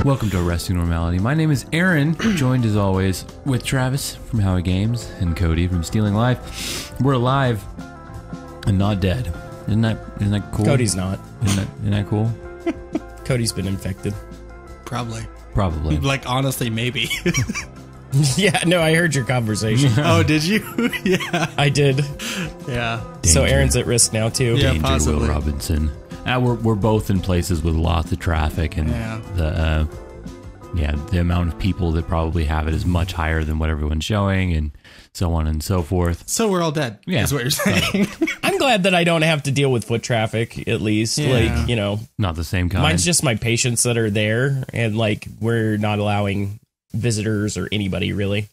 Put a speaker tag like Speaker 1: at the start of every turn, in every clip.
Speaker 1: Welcome to Arresting Normality. My name is Aaron, joined as always with Travis from Howie Games and Cody from Stealing Life. We're alive and not dead. Isn't that cool?
Speaker 2: Cody's not.
Speaker 1: Isn't that cool?
Speaker 2: Cody's been infected.
Speaker 3: Probably. Like, honestly, maybe.
Speaker 2: Yeah, no, I heard your conversation.
Speaker 3: Oh, did you? Yeah.
Speaker 2: I did.
Speaker 3: Yeah.
Speaker 2: So Aaron's at risk now, too.
Speaker 3: Yeah,
Speaker 1: Danger,
Speaker 3: possibly.
Speaker 1: Will Robinson. We're both in places with lots of traffic, and the amount of people that probably have it is much higher than what everyone's showing, and so on and so forth.
Speaker 3: So we're all dead, is what you're saying.
Speaker 2: I'm glad that I don't have to deal with foot traffic, at least.
Speaker 3: Yeah.
Speaker 2: Like, you know.
Speaker 1: Not the same kind.
Speaker 2: Mine's just my patients that are there, and, like, we're not allowing visitors or anybody, really.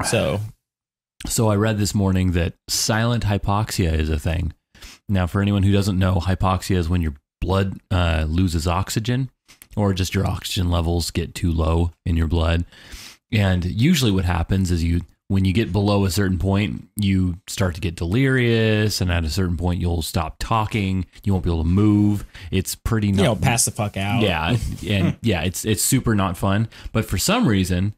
Speaker 2: So
Speaker 1: I read this morning that silent hypoxia is a thing. Now, for anyone who doesn't know, hypoxia is when your blood loses oxygen, or just your oxygen levels get too low in your blood. And usually what happens is when you get below a certain point, you start to get delirious, and at a certain point, you'll stop talking. You won't be able to move. It's pretty
Speaker 2: pass the fuck out.
Speaker 1: Yeah, and it's super not fun. But for some reason,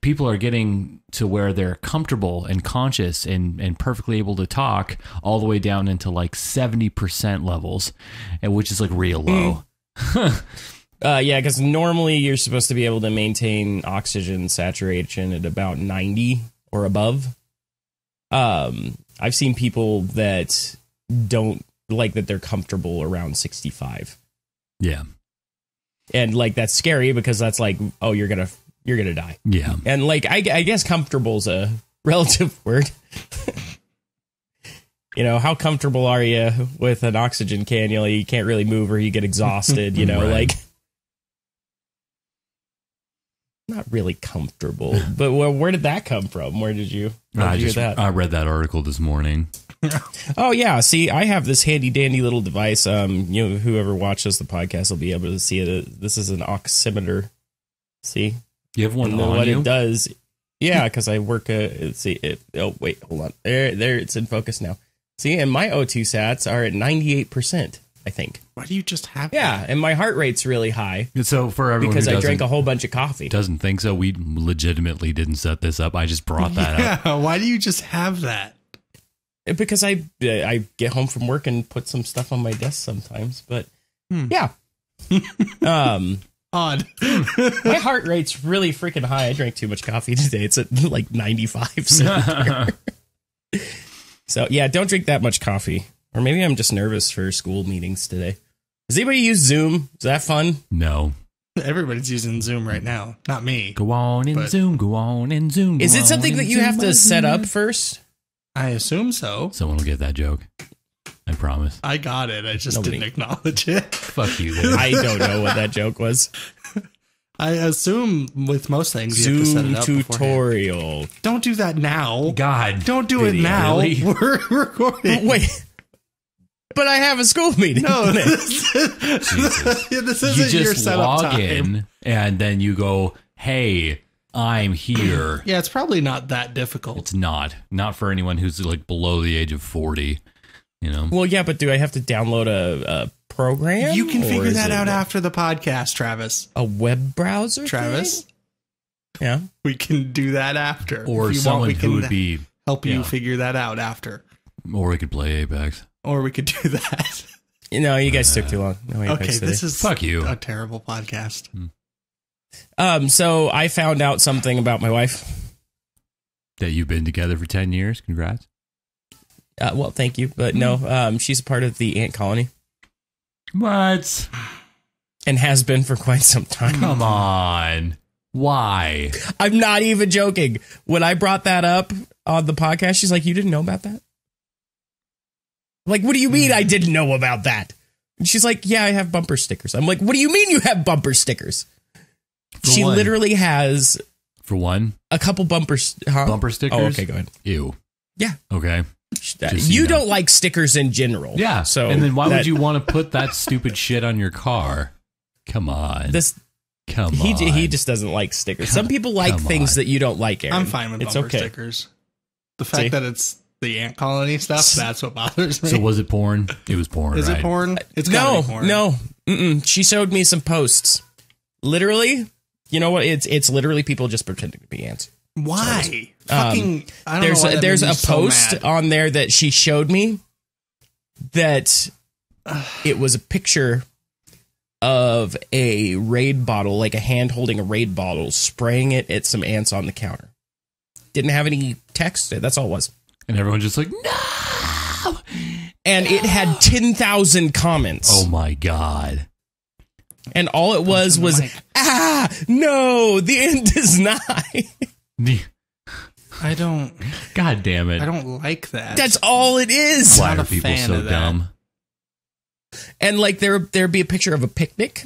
Speaker 1: people are getting to where they're comfortable and conscious and perfectly able to talk all the way down into like 70% levels, and which is like real low.
Speaker 2: Yeah, because normally you're supposed to be able to maintain oxygen saturation at about 90 or above. I've seen people that don't like that they're comfortable around 65.
Speaker 1: Yeah.
Speaker 2: And like that's scary because that's like, oh, you're gonna die.
Speaker 1: Yeah.
Speaker 2: And like I guess comfortable's a relative word. You know, how comfortable are you with an oxygen cannula? You can't really move or you get exhausted, you know,
Speaker 1: Right.
Speaker 2: like not really comfortable. But where did that come from? Where did you hear that?
Speaker 1: I read that article this morning.
Speaker 2: Oh yeah, see, I have this handy dandy little device. You know, whoever watches the podcast will be able to see it. This is an oximeter. See,
Speaker 1: You have one
Speaker 2: and then
Speaker 1: on
Speaker 2: what
Speaker 1: you?
Speaker 2: it does, yeah, because I work. Oh wait, hold on. There, it's in focus now. See, and my O2 sats are at 98%. I think.
Speaker 3: Why do you just have
Speaker 2: Yeah, and my heart rate's really high
Speaker 1: So for everyone
Speaker 2: because
Speaker 1: who
Speaker 2: I drank a whole bunch of coffee.
Speaker 1: doesn't think so, we legitimately didn't set this up. I just brought that up.
Speaker 3: Yeah, why do you just have that?
Speaker 2: Because I get home from work and put some stuff on my desk sometimes, but yeah.
Speaker 3: Odd.
Speaker 2: My heart rate's really freaking high. I drank too much coffee today. It's at like 95. So yeah, don't drink that much coffee. Or maybe I'm just nervous for school meetings today. Does anybody use Zoom? Is that fun?
Speaker 1: No.
Speaker 3: Everybody's using Zoom right now. Not me.
Speaker 1: Go on in Zoom, go on in Zoom.
Speaker 2: Is it something that you have to set up first?
Speaker 3: I assume so.
Speaker 1: Someone will get that joke. I promise.
Speaker 3: I got it. I just didn't acknowledge it.
Speaker 1: Fuck you, dude.
Speaker 2: I don't know what that joke was.
Speaker 3: I assume with most things you have to set it up
Speaker 2: tutorial.
Speaker 3: beforehand. Don't do that now.
Speaker 1: God.
Speaker 3: Don't do it now.
Speaker 1: Really?
Speaker 3: We're recording.
Speaker 2: Wait. But I have a school meeting.
Speaker 3: No, this isn't
Speaker 1: You
Speaker 3: your
Speaker 1: just
Speaker 3: setup
Speaker 1: log
Speaker 3: time.
Speaker 1: in and then you go, hey, I'm here.
Speaker 3: Yeah, it's probably not that difficult.
Speaker 1: It's not for anyone who's like below the age of 40, you know.
Speaker 2: Well, yeah, but do I have to download a program?
Speaker 3: You can figure
Speaker 2: is
Speaker 3: that
Speaker 2: it
Speaker 3: out after the podcast, Travis.
Speaker 2: a web browser,
Speaker 3: Travis,
Speaker 2: thing? Yeah,
Speaker 3: we can do that after.
Speaker 1: Or
Speaker 3: If you
Speaker 1: someone
Speaker 3: want, we
Speaker 1: who
Speaker 3: can
Speaker 1: would be,
Speaker 3: help you figure that out after.
Speaker 1: or we could play Apex.
Speaker 3: Or we could do that.
Speaker 2: no, you guys took too long. No,
Speaker 3: Okay, this is
Speaker 1: Fuck you.
Speaker 3: a terrible podcast.
Speaker 2: So I found out something about my wife.
Speaker 1: That you've been together for 10 years. Congrats.
Speaker 2: Well, thank you, but no, she's a part of the ant colony
Speaker 1: What?
Speaker 2: and has been for quite some time.
Speaker 1: Come on. Why?
Speaker 2: I'm not even joking. When I brought that up on the podcast, she's like, "You didn't know about that?" Like, what do you mean I didn't know about that? And she's like, "Yeah, I have bumper stickers." I'm like, "What do you mean you have bumper stickers?" She
Speaker 1: one.
Speaker 2: literally has
Speaker 1: For one,
Speaker 2: a couple bumper stickers.
Speaker 1: stickers?
Speaker 2: Oh, okay, go ahead.
Speaker 1: Ew.
Speaker 2: Yeah.
Speaker 1: Okay.
Speaker 2: You don't like stickers in general.
Speaker 1: Yeah.
Speaker 2: So
Speaker 1: and then why would you want to put that stupid shit on your car? Come on. Come on.
Speaker 2: He just doesn't like stickers. Some people like things that you don't like, Aaron.
Speaker 3: I'm fine with bumper stickers. The fact that it's the ant colony stuff, that's what bothers me.
Speaker 1: So was it porn? It was porn,
Speaker 3: Is
Speaker 1: right?
Speaker 3: it porn? It's gotta be porn.
Speaker 2: No. Mm-mm. She showed me some posts. Literally, you know what? It's literally people just pretending to be ants.
Speaker 3: Why? Fucking. I don't know why that
Speaker 2: There's
Speaker 3: made me
Speaker 2: a
Speaker 3: so
Speaker 2: post
Speaker 3: mad.
Speaker 2: on there that she showed me that it was a picture of a Raid bottle, like a hand holding a Raid bottle, spraying it at some ants on the counter. Didn't have any text. That's all it was.
Speaker 1: And everyone's just like, no!
Speaker 2: And it had 10,000 comments.
Speaker 1: Oh my God.
Speaker 2: And all it was, no, the ant does not.
Speaker 3: I don't.
Speaker 1: God damn it.
Speaker 3: I don't like that.
Speaker 2: That's all it is.
Speaker 1: Why
Speaker 3: not
Speaker 1: are
Speaker 3: a
Speaker 1: people
Speaker 3: fan
Speaker 1: so
Speaker 3: of that.
Speaker 1: dumb?
Speaker 2: And like there'd be a picture of a picnic,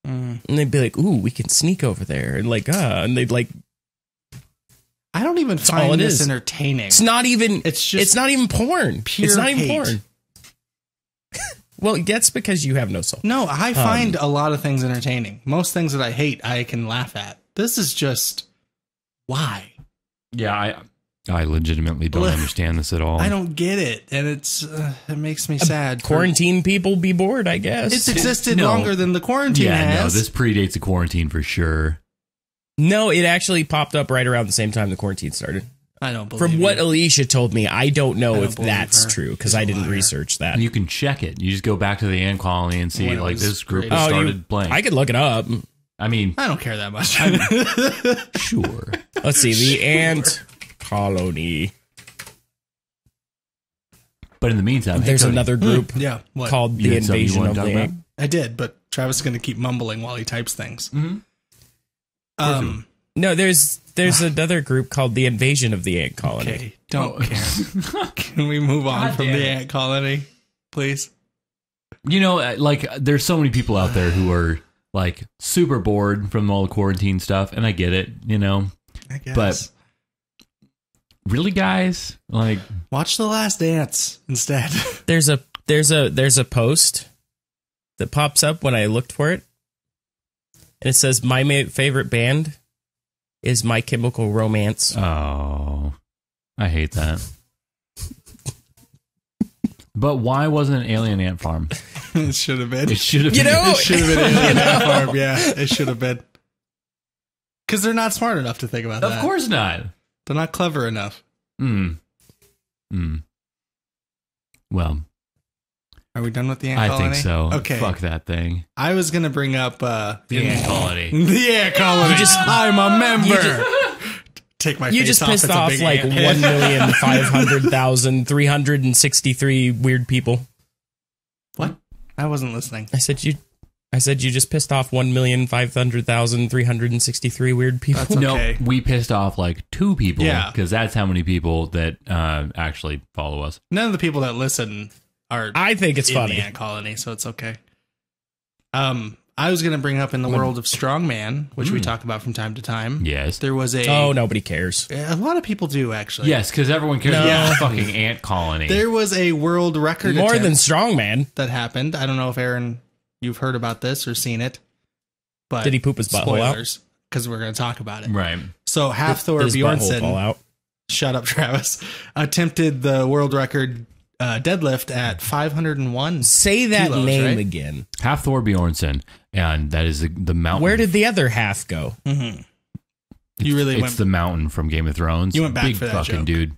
Speaker 3: Mm.
Speaker 2: and they'd be like, "Ooh, we can sneak over there," and like, and they'd like,
Speaker 3: I don't even
Speaker 2: all
Speaker 3: find
Speaker 2: it
Speaker 3: this
Speaker 2: is.
Speaker 3: entertaining.
Speaker 2: it's not even,
Speaker 3: It's just
Speaker 2: it's not even porn.
Speaker 3: pure
Speaker 2: It's not even
Speaker 3: hate.
Speaker 2: porn. Well, that's because you have no soul.
Speaker 3: No, I find a lot of things entertaining. Most things that I hate, I can laugh at. This is just why.
Speaker 1: Yeah, I legitimately don't understand this at all.
Speaker 3: I don't get it, and it makes me sad.
Speaker 2: Quarantine people be bored, I guess.
Speaker 3: It's existed
Speaker 1: No.
Speaker 3: longer than the quarantine
Speaker 1: Yeah,
Speaker 3: has.
Speaker 1: no, this predates the quarantine for sure.
Speaker 2: No, it actually popped up right around the same time the quarantine started.
Speaker 3: I don't believe
Speaker 2: From what
Speaker 3: you.
Speaker 2: Alicia told me, I don't know
Speaker 3: I don't
Speaker 2: if
Speaker 3: believe
Speaker 2: that's
Speaker 3: her.
Speaker 2: true because
Speaker 3: She's a
Speaker 2: I didn't
Speaker 3: liar.
Speaker 2: research that.
Speaker 1: And you can check it. You just go back to the ant colony and see,
Speaker 3: When it
Speaker 1: like,
Speaker 3: was
Speaker 1: this group
Speaker 3: created.
Speaker 1: has
Speaker 2: Oh,
Speaker 1: started playing.
Speaker 2: I could look it up.
Speaker 1: I mean,
Speaker 3: I don't care that much.
Speaker 1: sure.
Speaker 2: Let's see, the ant colony.
Speaker 1: But in the meantime,
Speaker 2: There's
Speaker 1: hey, Cody,
Speaker 2: another group
Speaker 3: Yeah, what?
Speaker 2: called
Speaker 1: You
Speaker 2: the
Speaker 1: had something you
Speaker 2: Invasion
Speaker 1: wanted
Speaker 2: of
Speaker 1: to
Speaker 2: the
Speaker 1: talk
Speaker 2: Ant.
Speaker 1: about?
Speaker 3: I did, but Travis is going to keep mumbling while he types things.
Speaker 2: No, there's another group called the Invasion of the Ant Colony.
Speaker 3: Okay, don't care. Can we move on from the ant colony, please?
Speaker 1: You know, like, there's so many people out there who are, like, super bored from all the quarantine stuff, and I get it, you know.
Speaker 3: I guess.
Speaker 1: But really, guys, like,
Speaker 3: Watch The Last Dance instead.
Speaker 2: There's a post that pops up when I looked for it, and it says my favorite band is My Chemical Romance.
Speaker 1: oh, I hate that. But why wasn't it an alien ant farm?
Speaker 3: It should have been.
Speaker 1: It should have
Speaker 2: You
Speaker 1: been.
Speaker 2: know,
Speaker 3: It should have been Alien Ant Farm. Yeah, it should have been. Because they're not smart enough to think about that.
Speaker 1: Of course not.
Speaker 3: They're not clever enough.
Speaker 1: Well,
Speaker 3: Are we done with the ant
Speaker 1: I
Speaker 3: colony?
Speaker 1: think so.
Speaker 3: Okay.
Speaker 1: Fuck that thing.
Speaker 3: I was going to bring up the ant
Speaker 1: colony.
Speaker 3: The ant colony. I'm a member. Take my
Speaker 2: You
Speaker 3: face
Speaker 2: just
Speaker 3: off.
Speaker 2: pissed
Speaker 3: It's a
Speaker 2: off
Speaker 3: big
Speaker 2: like
Speaker 3: ant.
Speaker 2: 1,500,363 weird people.
Speaker 3: What? I wasn't listening.
Speaker 2: I said you just pissed off 1,500,363 weird people.
Speaker 3: That's okay.
Speaker 1: No, we pissed off like 2 people.
Speaker 3: Yeah.
Speaker 1: Because that's how many people that actually follow us.
Speaker 3: None of the people that listen are
Speaker 2: I think it's
Speaker 3: in
Speaker 2: funny.
Speaker 3: the ant colony, so it's okay. I was going to bring up in the world of strongman, which we talk about from time to time.
Speaker 1: Yes.
Speaker 3: There was
Speaker 2: Oh, nobody cares.
Speaker 3: a lot of people do actually.
Speaker 1: Yes, because everyone cares about the fucking ant colony.
Speaker 3: There was a world record
Speaker 2: More
Speaker 3: attempt
Speaker 2: than Strongman.
Speaker 3: that happened. I don't know if Aaron, you've heard about this or seen it, but
Speaker 2: Did he poop his butthole out?
Speaker 3: spoilers because we're going to talk about it.
Speaker 1: Right.
Speaker 3: So Hafthor
Speaker 2: Did his butthole fall
Speaker 3: Bjornsson,
Speaker 2: out?
Speaker 3: shut up, Travis, attempted the world record deadlift at 501.
Speaker 2: Say that
Speaker 3: kilos,
Speaker 2: name
Speaker 3: right?
Speaker 2: again.
Speaker 1: Hafthor Bjornsson, and that is the mountain.
Speaker 2: Where did the other half go?
Speaker 3: You really
Speaker 1: It's
Speaker 3: went.
Speaker 1: the mountain from Game of Thrones.
Speaker 3: You went back
Speaker 1: Big
Speaker 3: for that
Speaker 1: fucking
Speaker 3: joke.
Speaker 1: dude.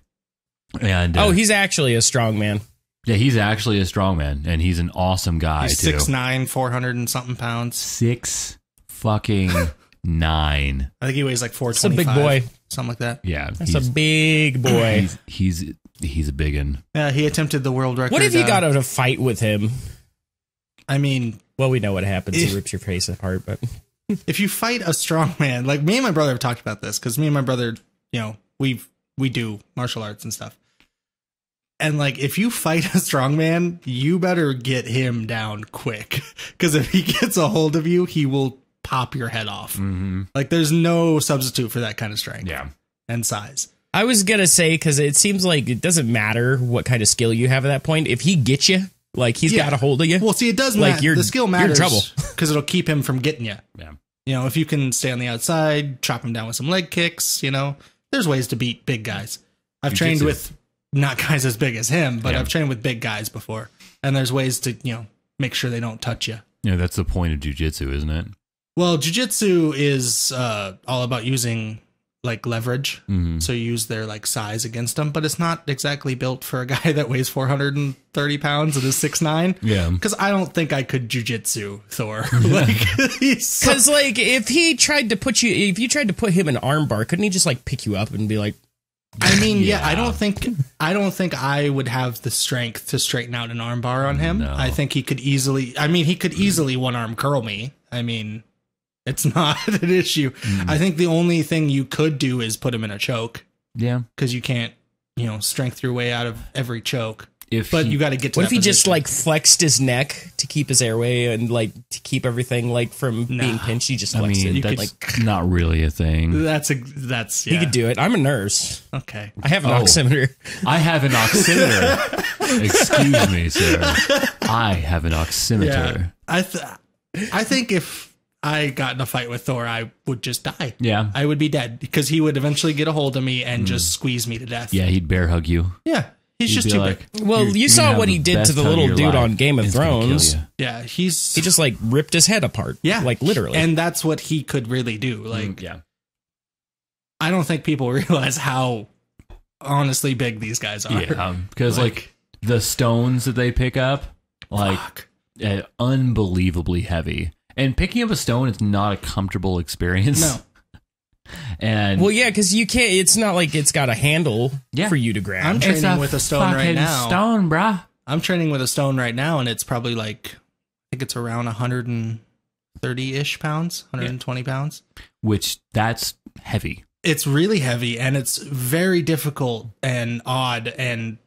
Speaker 1: And
Speaker 2: Oh, he's actually a strong man.
Speaker 1: yeah, he's actually a strongman, and he's an awesome guy
Speaker 3: He's
Speaker 1: too.
Speaker 3: 6'9", 400 and something pounds.
Speaker 1: 6 fucking 9.
Speaker 3: I think he weighs like
Speaker 2: That's a
Speaker 3: 425.
Speaker 2: big boy.
Speaker 3: Something like that.
Speaker 1: Yeah,
Speaker 2: That's a big boy.
Speaker 1: he's a big one.
Speaker 3: Yeah, he attempted the world record.
Speaker 2: What if you got out a fight with him?
Speaker 3: I mean,
Speaker 2: Well, we know what happens. He rips your face apart, but
Speaker 3: if you fight a strong man, like me and my brother have talked about this because me and my brother, you know, we do martial arts and stuff. And like, if you fight a strong man, you better get him down quick because if he gets a hold of you, he will pop your head off.
Speaker 1: Mm-hmm.
Speaker 3: Like, there's no substitute for that kind of strength
Speaker 1: Yeah.
Speaker 3: and size.
Speaker 2: I was going to say, because it seems like it doesn't matter what kind of skill you have at that point. If he gets you, like he's got a hold of you.
Speaker 3: Well, see, it does
Speaker 2: Like,
Speaker 3: matter.
Speaker 2: you're-
Speaker 3: The skill
Speaker 2: you're in
Speaker 3: matters
Speaker 2: trouble.
Speaker 3: because it'll keep him from getting you.
Speaker 1: Yeah.
Speaker 3: You know, if you can stay on the outside, chop him down with some leg kicks, you know, there's ways to beat big guys. I've trained
Speaker 1: Jiu-jitsu.
Speaker 3: with not guys as big as him, but
Speaker 1: Yeah.
Speaker 3: I've trained with big guys before. And there's ways to, you know, make sure they don't touch you.
Speaker 1: Yeah, that's the point of jiu-jitsu, isn't it?
Speaker 3: Well, jiu-jitsu is all about using like leverage. So you use their like size against them, but it's not exactly built for a guy that weighs 430 pounds and is 6'9".
Speaker 1: Yeah.
Speaker 3: Because I don't think I could jiu-jitsu Thor. Like,
Speaker 2: Because like if you tried to put him in armbar, couldn't he just like pick you up and be like,
Speaker 3: I mean, yeah, I don't think I would have the strength to straighten out an armbar on him.
Speaker 1: No.
Speaker 3: I think he could easily one arm curl me. I mean, it's not an issue. I think the only thing you could do is put him in a choke.
Speaker 1: Yeah.
Speaker 3: Because you can't, strength your way out of every choke. You got to get to
Speaker 2: what
Speaker 3: that
Speaker 2: if he just
Speaker 3: position.
Speaker 2: like flexed his neck to keep his airway and like to keep everything like from being pinched? He just flexed it.
Speaker 1: That's not really a thing.
Speaker 3: That's
Speaker 2: He could do it. I'm a nurse.
Speaker 3: Okay.
Speaker 2: I have an oximeter.
Speaker 1: I have an oximeter. Excuse me, sir. I have an oximeter.
Speaker 3: Yeah. I think if I got in a fight with Thor, I would just die.
Speaker 1: Yeah.
Speaker 3: I would be dead because he would eventually get a hold of me and just squeeze me to death.
Speaker 1: Yeah, he'd bear hug you.
Speaker 3: Yeah. He's just too big.
Speaker 2: Well, you saw what he did to the little dude on Game of Thrones.
Speaker 3: Yeah, he
Speaker 2: just like ripped his head apart.
Speaker 3: Yeah,
Speaker 2: like literally.
Speaker 3: And that's what he could really do. Like, I don't think people realize how honestly big these guys are.
Speaker 1: Yeah, because like the stones that they pick up, like unbelievably heavy. And picking up a stone is not a comfortable experience.
Speaker 3: No.
Speaker 1: And
Speaker 2: well, yeah, because you can't. It's not like it's got a handle for you to grab.
Speaker 3: I'm training with a stone right now.
Speaker 1: Stone, bruh.
Speaker 3: I'm training with a stone right now, and it's probably like I think it's around 130-ish pounds, 120 pounds.
Speaker 1: Which that's heavy.
Speaker 3: It's really heavy, and it's very difficult and odd, and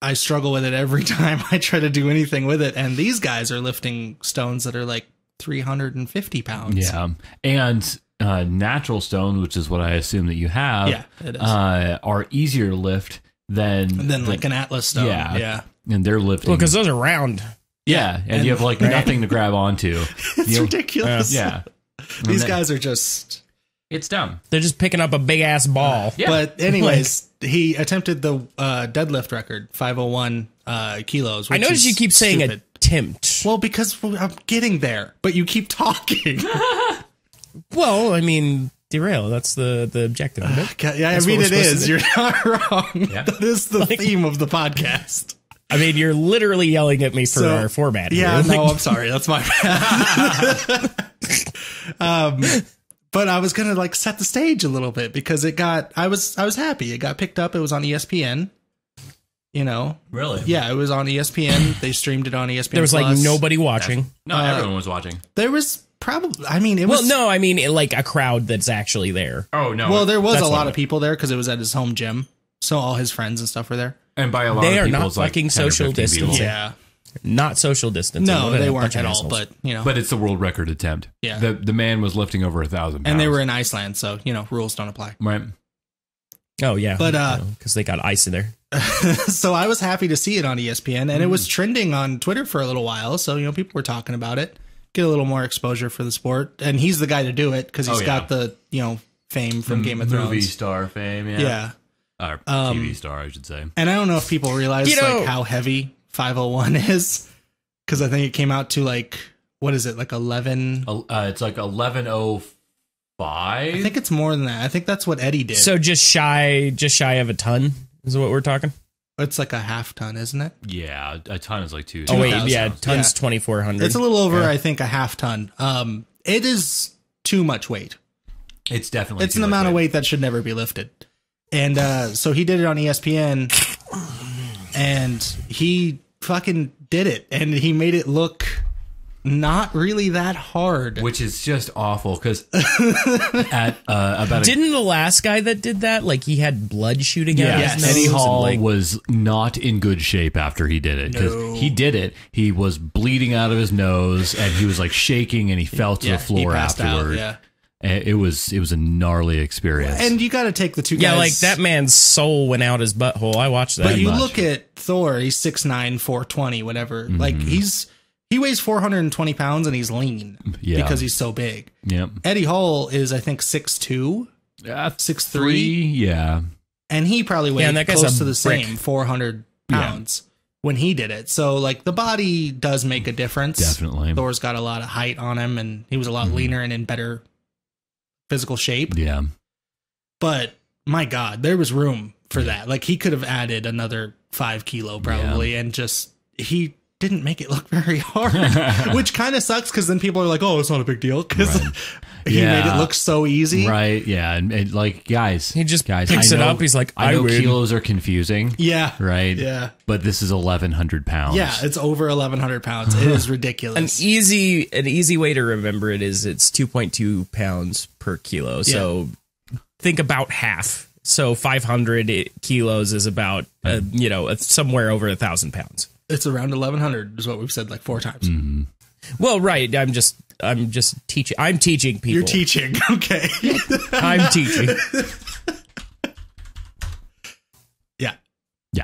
Speaker 3: I struggle with it every time I try to do anything with it. And these guys are lifting stones that are like 350 pounds.
Speaker 1: Yeah, and natural stones, which is what I assume that you have,
Speaker 3: it is.
Speaker 1: Are easier to lift than
Speaker 3: like an Atlas stone. Yeah.
Speaker 1: And they're lifting.
Speaker 2: Well, because those are round.
Speaker 1: Yeah, and you have like nothing to grab onto.
Speaker 3: It's ridiculous.
Speaker 1: Yeah.
Speaker 3: These guys are just...
Speaker 1: It's dumb.
Speaker 2: They're just picking up a big ass ball.
Speaker 1: Yeah.
Speaker 3: But anyways, he attempted the deadlift record, 501 kilos.
Speaker 2: I noticed you keep saying
Speaker 3: stupid.
Speaker 2: attempt.
Speaker 3: Well, because I'm getting there, but you keep talking.
Speaker 2: Well, I mean, derail. That's the objective of it.
Speaker 3: Yeah, I mean, it is. You're not wrong. Yeah. That is the theme of the podcast.
Speaker 2: I mean, you're literally yelling at me for our format.
Speaker 3: Yeah,
Speaker 2: here.
Speaker 3: no, I'm sorry. That's my bad. But I was gonna like set the stage a little bit because I was happy. It got picked up. It was on ESPN.
Speaker 1: Really?
Speaker 3: Yeah, it was on ESPN. They streamed it on ESPN.
Speaker 2: There was like nobody watching.
Speaker 1: No, everyone was watching.
Speaker 3: There was probably. I mean, it was.
Speaker 2: Well, no, I mean like a crowd that's actually there.
Speaker 1: Oh no.
Speaker 3: Well, there was a lot of people there because it was at his home gym, so all his friends and stuff were there.
Speaker 1: And by a lot
Speaker 2: they
Speaker 1: of
Speaker 2: are
Speaker 1: people,
Speaker 2: not
Speaker 1: it's like
Speaker 2: fucking
Speaker 1: 10 or
Speaker 2: social
Speaker 1: 15 people.
Speaker 2: distancing.
Speaker 3: Yeah.
Speaker 2: Not social distancing.
Speaker 3: No,
Speaker 2: What a
Speaker 3: they
Speaker 2: bunch
Speaker 3: weren't
Speaker 2: of
Speaker 3: at all.
Speaker 2: assholes.
Speaker 3: But
Speaker 1: But it's the world record attempt.
Speaker 3: Yeah.
Speaker 1: The man was lifting over 1,000 pounds.
Speaker 3: and they were in Iceland, so rules don't apply.
Speaker 1: right.
Speaker 2: Oh yeah,
Speaker 3: But,
Speaker 2: because they got ice in there.
Speaker 3: So I was happy to see it on ESPN, and it was trending on Twitter for a little while. So people were talking about it, get a little more exposure for the sport, and he's the guy to do it because he's got the fame from Game of Thrones,
Speaker 1: movie star fame.
Speaker 3: Yeah.
Speaker 1: Or TV star, I should say.
Speaker 3: And I don't know if people realize like how heavy 501 is, because I think it came out to like what is it, like 11?
Speaker 1: It's like 11:05.
Speaker 3: I think it's more than that. I think that's what Eddie did.
Speaker 2: So just shy of a ton is what we're talking.
Speaker 3: It's like a half ton, isn't it?
Speaker 1: Yeah, a ton is like 2.
Speaker 2: Oh wait,
Speaker 3: 2,000.
Speaker 2: yeah, ton's 2,400.
Speaker 3: It's a little over, I think, a half ton. It is too much weight.
Speaker 1: It's definitely
Speaker 3: an amount of weight that should never be lifted. And so he did it on ESPN, and he fucking did it, and he made it look not really that hard,
Speaker 1: which is just awful because at about
Speaker 2: didn't the last guy that did that like he had blood shooting out of his nose?
Speaker 1: Eddie Hall
Speaker 2: and, like,
Speaker 1: was not in good shape after he did it because he did it. He was bleeding out of his nose and he was like shaking and he fell to the floor afterward. It was a gnarly experience.
Speaker 3: And you got to take the two guys.
Speaker 2: Yeah, like that man's soul went out his butthole. I watched that.
Speaker 3: But you look at Thor, he's 6'9", 420, whatever.
Speaker 1: Mm-hmm.
Speaker 3: Like he weighs 420 pounds and he's lean because he's so big.
Speaker 1: Yep.
Speaker 3: Eddie Hall is, I think, 6'2", 6'3".
Speaker 1: Yeah.
Speaker 3: And he probably weighs
Speaker 2: that guy's
Speaker 3: close
Speaker 2: a
Speaker 3: to the
Speaker 2: brick.
Speaker 3: same, 400 pounds. when he did it. So like the body does make a difference.
Speaker 1: Definitely.
Speaker 3: Thor's got a lot of height on him, and he was a lot leaner and in better physical shape.
Speaker 1: Yeah.
Speaker 3: But my God, there was room for that. Like he could have added another 5 kilo probably, and just he didn't make it look very hard, which kind of sucks because then people are like, "Oh, it's not a big deal," because he made it look so easy.
Speaker 1: Right? Yeah, and like guys,
Speaker 2: he just picks it up. He's like,
Speaker 1: I know kilos are confusing.
Speaker 3: Yeah.
Speaker 1: Right.
Speaker 3: Yeah.
Speaker 1: But this is 1,100 pounds.
Speaker 3: Yeah, it's over 1,100 pounds. It is ridiculous.
Speaker 2: An easy way to remember it is it's 2.2 pounds per kilo. So think about half. So 500 kilos is about somewhere over 1,000 pounds.
Speaker 3: It's around 1,100 is what we've said like 4 times.
Speaker 1: Mm-hmm.
Speaker 2: Well, right. I'm just teaching. I'm teaching people.
Speaker 3: You're teaching. Okay.
Speaker 2: I'm teaching.
Speaker 3: Yeah.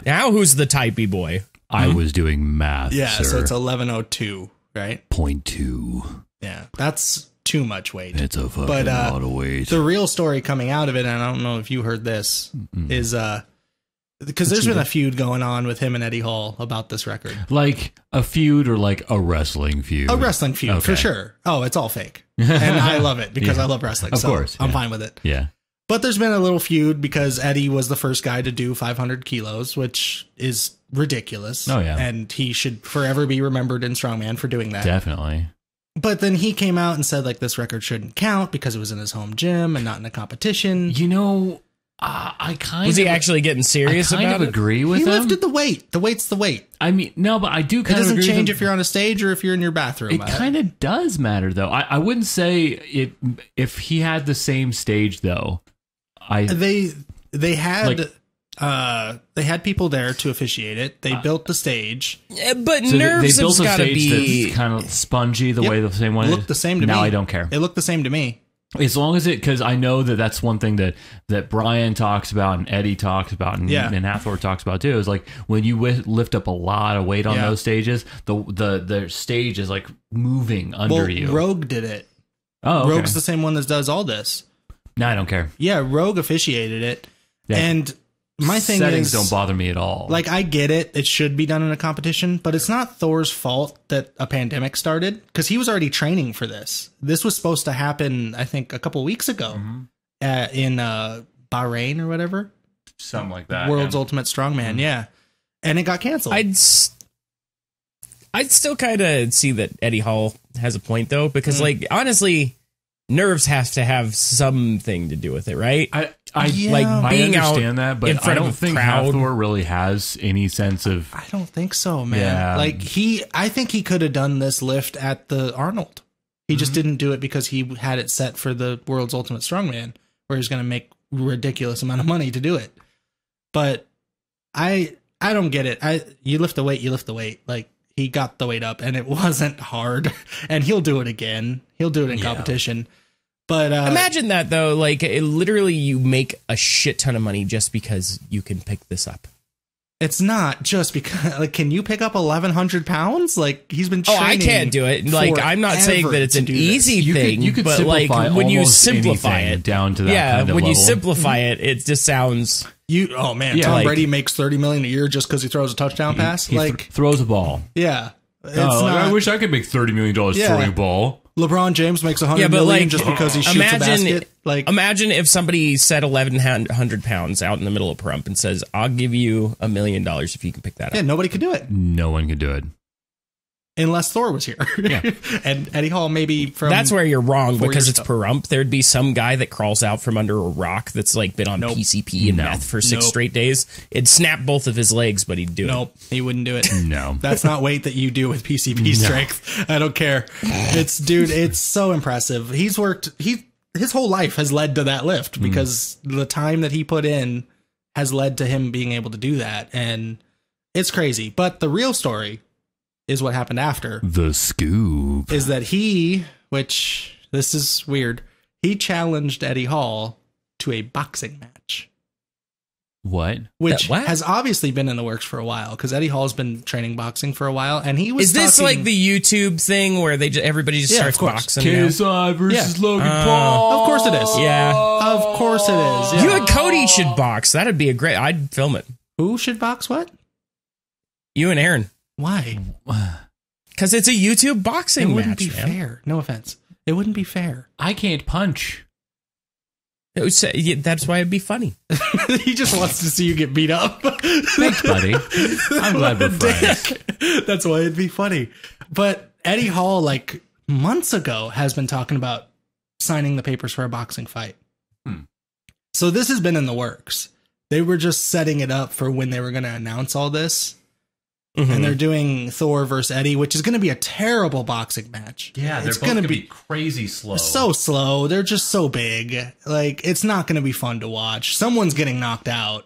Speaker 2: Now who's the typey boy?
Speaker 1: I was doing math.
Speaker 3: Yeah.
Speaker 1: Sir.
Speaker 3: So it's 1102, right?
Speaker 1: 0.2.
Speaker 3: Yeah. That's too much weight.
Speaker 1: It's a fucking lot of weight.
Speaker 3: The real story coming out of it, and I don't know if you heard this, is because there's been a feud going on with him and Eddie Hall about this record.
Speaker 1: Like a feud or like a wrestling feud?
Speaker 3: A wrestling feud, for sure. Oh, it's all fake. And I love it because I love wrestling.
Speaker 1: Of course.
Speaker 3: I'm fine with it.
Speaker 1: Yeah.
Speaker 3: But there's been a little feud because Eddie was the first guy to do 500 kilos, which is ridiculous.
Speaker 1: Oh, yeah.
Speaker 3: And he should forever be remembered in Strongman for doing that.
Speaker 1: Definitely.
Speaker 3: But then he came out and said, like, this record shouldn't count because it was in his home gym and not in a competition.
Speaker 1: You know, I kind
Speaker 2: was he actually getting serious
Speaker 1: about it? I kind of agree with him.
Speaker 3: He lifted the weight. The weight's the weight.
Speaker 1: I mean, no, but I do kind of agree.
Speaker 3: It doesn't change if you're on a stage or if you're in your bathroom.
Speaker 1: It kind of does matter, though. I wouldn't say it if he had the same stage, though.
Speaker 3: They had people there to officiate it. They built the stage.
Speaker 2: But so Nerves
Speaker 1: they built
Speaker 2: has
Speaker 1: a stage
Speaker 2: be
Speaker 1: that's kind of spongy the way the same one
Speaker 3: looked the same to me.
Speaker 1: Now I don't care.
Speaker 3: It looked the same to me.
Speaker 1: As long as because I know that's one thing that Brian talks about and Eddie talks about and Hathor talks about too, is like when you lift up a lot of weight on those stages, the stage is like moving under you.
Speaker 3: Rogue did it.
Speaker 1: Oh, okay.
Speaker 3: Rogue's the same one that does all this.
Speaker 1: No, I don't care.
Speaker 3: Yeah, Rogue officiated it. Yeah. And my thing
Speaker 1: settings
Speaker 3: is,
Speaker 1: don't bother me at all.
Speaker 3: Like, I get it. It should be done in a competition, but it's not Thor's fault that a pandemic started because he was already training for this. This was supposed to happen, I think, a couple weeks ago in Bahrain or whatever.
Speaker 1: Something like that.
Speaker 3: World's Ultimate Strongman, yeah. And it got canceled.
Speaker 2: I'd still kind of see that Eddie Hall has a point, though, because, like, honestly, Nerves has to have something to do with it, right?
Speaker 1: I understand that, but I don't think Hathor really has any sense of.
Speaker 3: I don't think so, man.
Speaker 1: Yeah.
Speaker 3: Like I think he could have done this lift at the Arnold. He just didn't do it because he had it set for the World's Ultimate Strongman, where he's going to make a ridiculous amount of money to do it. But I don't get it. You lift the weight, you lift the weight. Like, he got the weight up, and it wasn't hard. And he'll do it again. He'll do it in competition. But
Speaker 2: imagine that, though. Like, literally, you make a shit ton of money just because you can pick this up.
Speaker 3: It's not just because. Like, can you pick up 1,100 pounds? Like, he's been training.
Speaker 2: Oh, I can't do it. Like, I'm not saying that it's an easy thing. You could but like when you simplify it
Speaker 1: down to that. Yeah, kind of
Speaker 2: when
Speaker 1: level.
Speaker 2: You simplify it, it just sounds.
Speaker 3: Oh man, Tom Brady makes $30 million a year just because he throws a touchdown pass.
Speaker 1: He throws a ball.
Speaker 3: Yeah,
Speaker 1: I wish I could make $30 million throwing a ball.
Speaker 3: LeBron James makes $100 million just because he shoots a basket. Like,
Speaker 2: imagine if somebody set 1,100 pounds out in the middle of Pahrump and says, "I'll give you $1 million if you can pick that up."
Speaker 3: Yeah, nobody could do it.
Speaker 1: No one could do it.
Speaker 3: Unless Thor was here. Yeah. And Eddie Hall maybe from.
Speaker 2: That's where you're wrong because it's Pahrump. There'd be some guy that crawls out from under a rock that's like been on PCP and meth for 6 straight days. It'd snap both of his legs, but he'd do it.
Speaker 3: Nope, he wouldn't do it.
Speaker 1: No.
Speaker 3: That's not weight that you do with PCP strength. I don't care. It's so impressive. He's worked, his whole life has led to that lift because the time that he put in has led to him being able to do that. And it's crazy. But the real story is what happened after.
Speaker 1: The scoop.
Speaker 3: Is that which this is weird, he challenged Eddie Hall to a boxing match.
Speaker 1: What?
Speaker 3: Which has obviously been in the works for a while because Eddie Hall's been training boxing for a while, and he was.
Speaker 2: Is this like the YouTube thing where everybody just starts boxing?
Speaker 1: KSI versus Logan Paul.
Speaker 3: Of course it is.
Speaker 2: Yeah,
Speaker 3: of course it is. Yeah.
Speaker 2: You and Cody should box. That'd be I'd film it.
Speaker 3: Who should box? What?
Speaker 2: You and Aaron.
Speaker 3: Why?
Speaker 2: Because it's a YouTube boxing match.
Speaker 3: It wouldn't be
Speaker 2: man.
Speaker 3: fair. No offense. It wouldn't be fair.
Speaker 1: I can't punch.
Speaker 2: That's why it'd be funny.
Speaker 3: He just wants to see you get beat up.
Speaker 1: Thanks, buddy. I'm glad we're friends.
Speaker 3: That's why it'd be funny. But Eddie Hall, like months ago, has been talking about signing the papers for a boxing fight. So this has been in the works. They were just setting it up for when they were going to announce all this. And they're doing Thor versus Eddie, which is going to be a terrible boxing match.
Speaker 1: Yeah,
Speaker 3: it's
Speaker 1: going to be crazy slow.
Speaker 3: So slow. They're just so big. Like, it's not going to be fun to watch. Someone's getting knocked out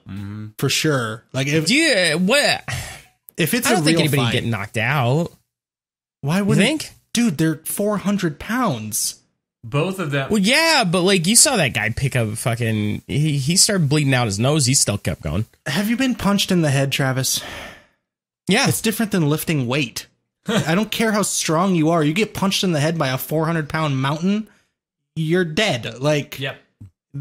Speaker 3: for sure. Like, if it's
Speaker 2: I don't
Speaker 3: a
Speaker 2: think
Speaker 3: real
Speaker 2: anybody
Speaker 3: fight,
Speaker 2: get knocked out.
Speaker 3: why wouldn't
Speaker 2: You think?
Speaker 3: Dude, they're 400 pounds.
Speaker 1: Both of them.
Speaker 2: Well, yeah, but like you saw that guy pick up fucking. He started bleeding out his nose. He still kept going.
Speaker 3: Have you been punched in the head, Travis?
Speaker 2: Yeah,
Speaker 3: It's different than lifting weight. I don't care how strong you are. You get punched in the head by a 400-pound mountain, you're dead. Like,
Speaker 1: Yep.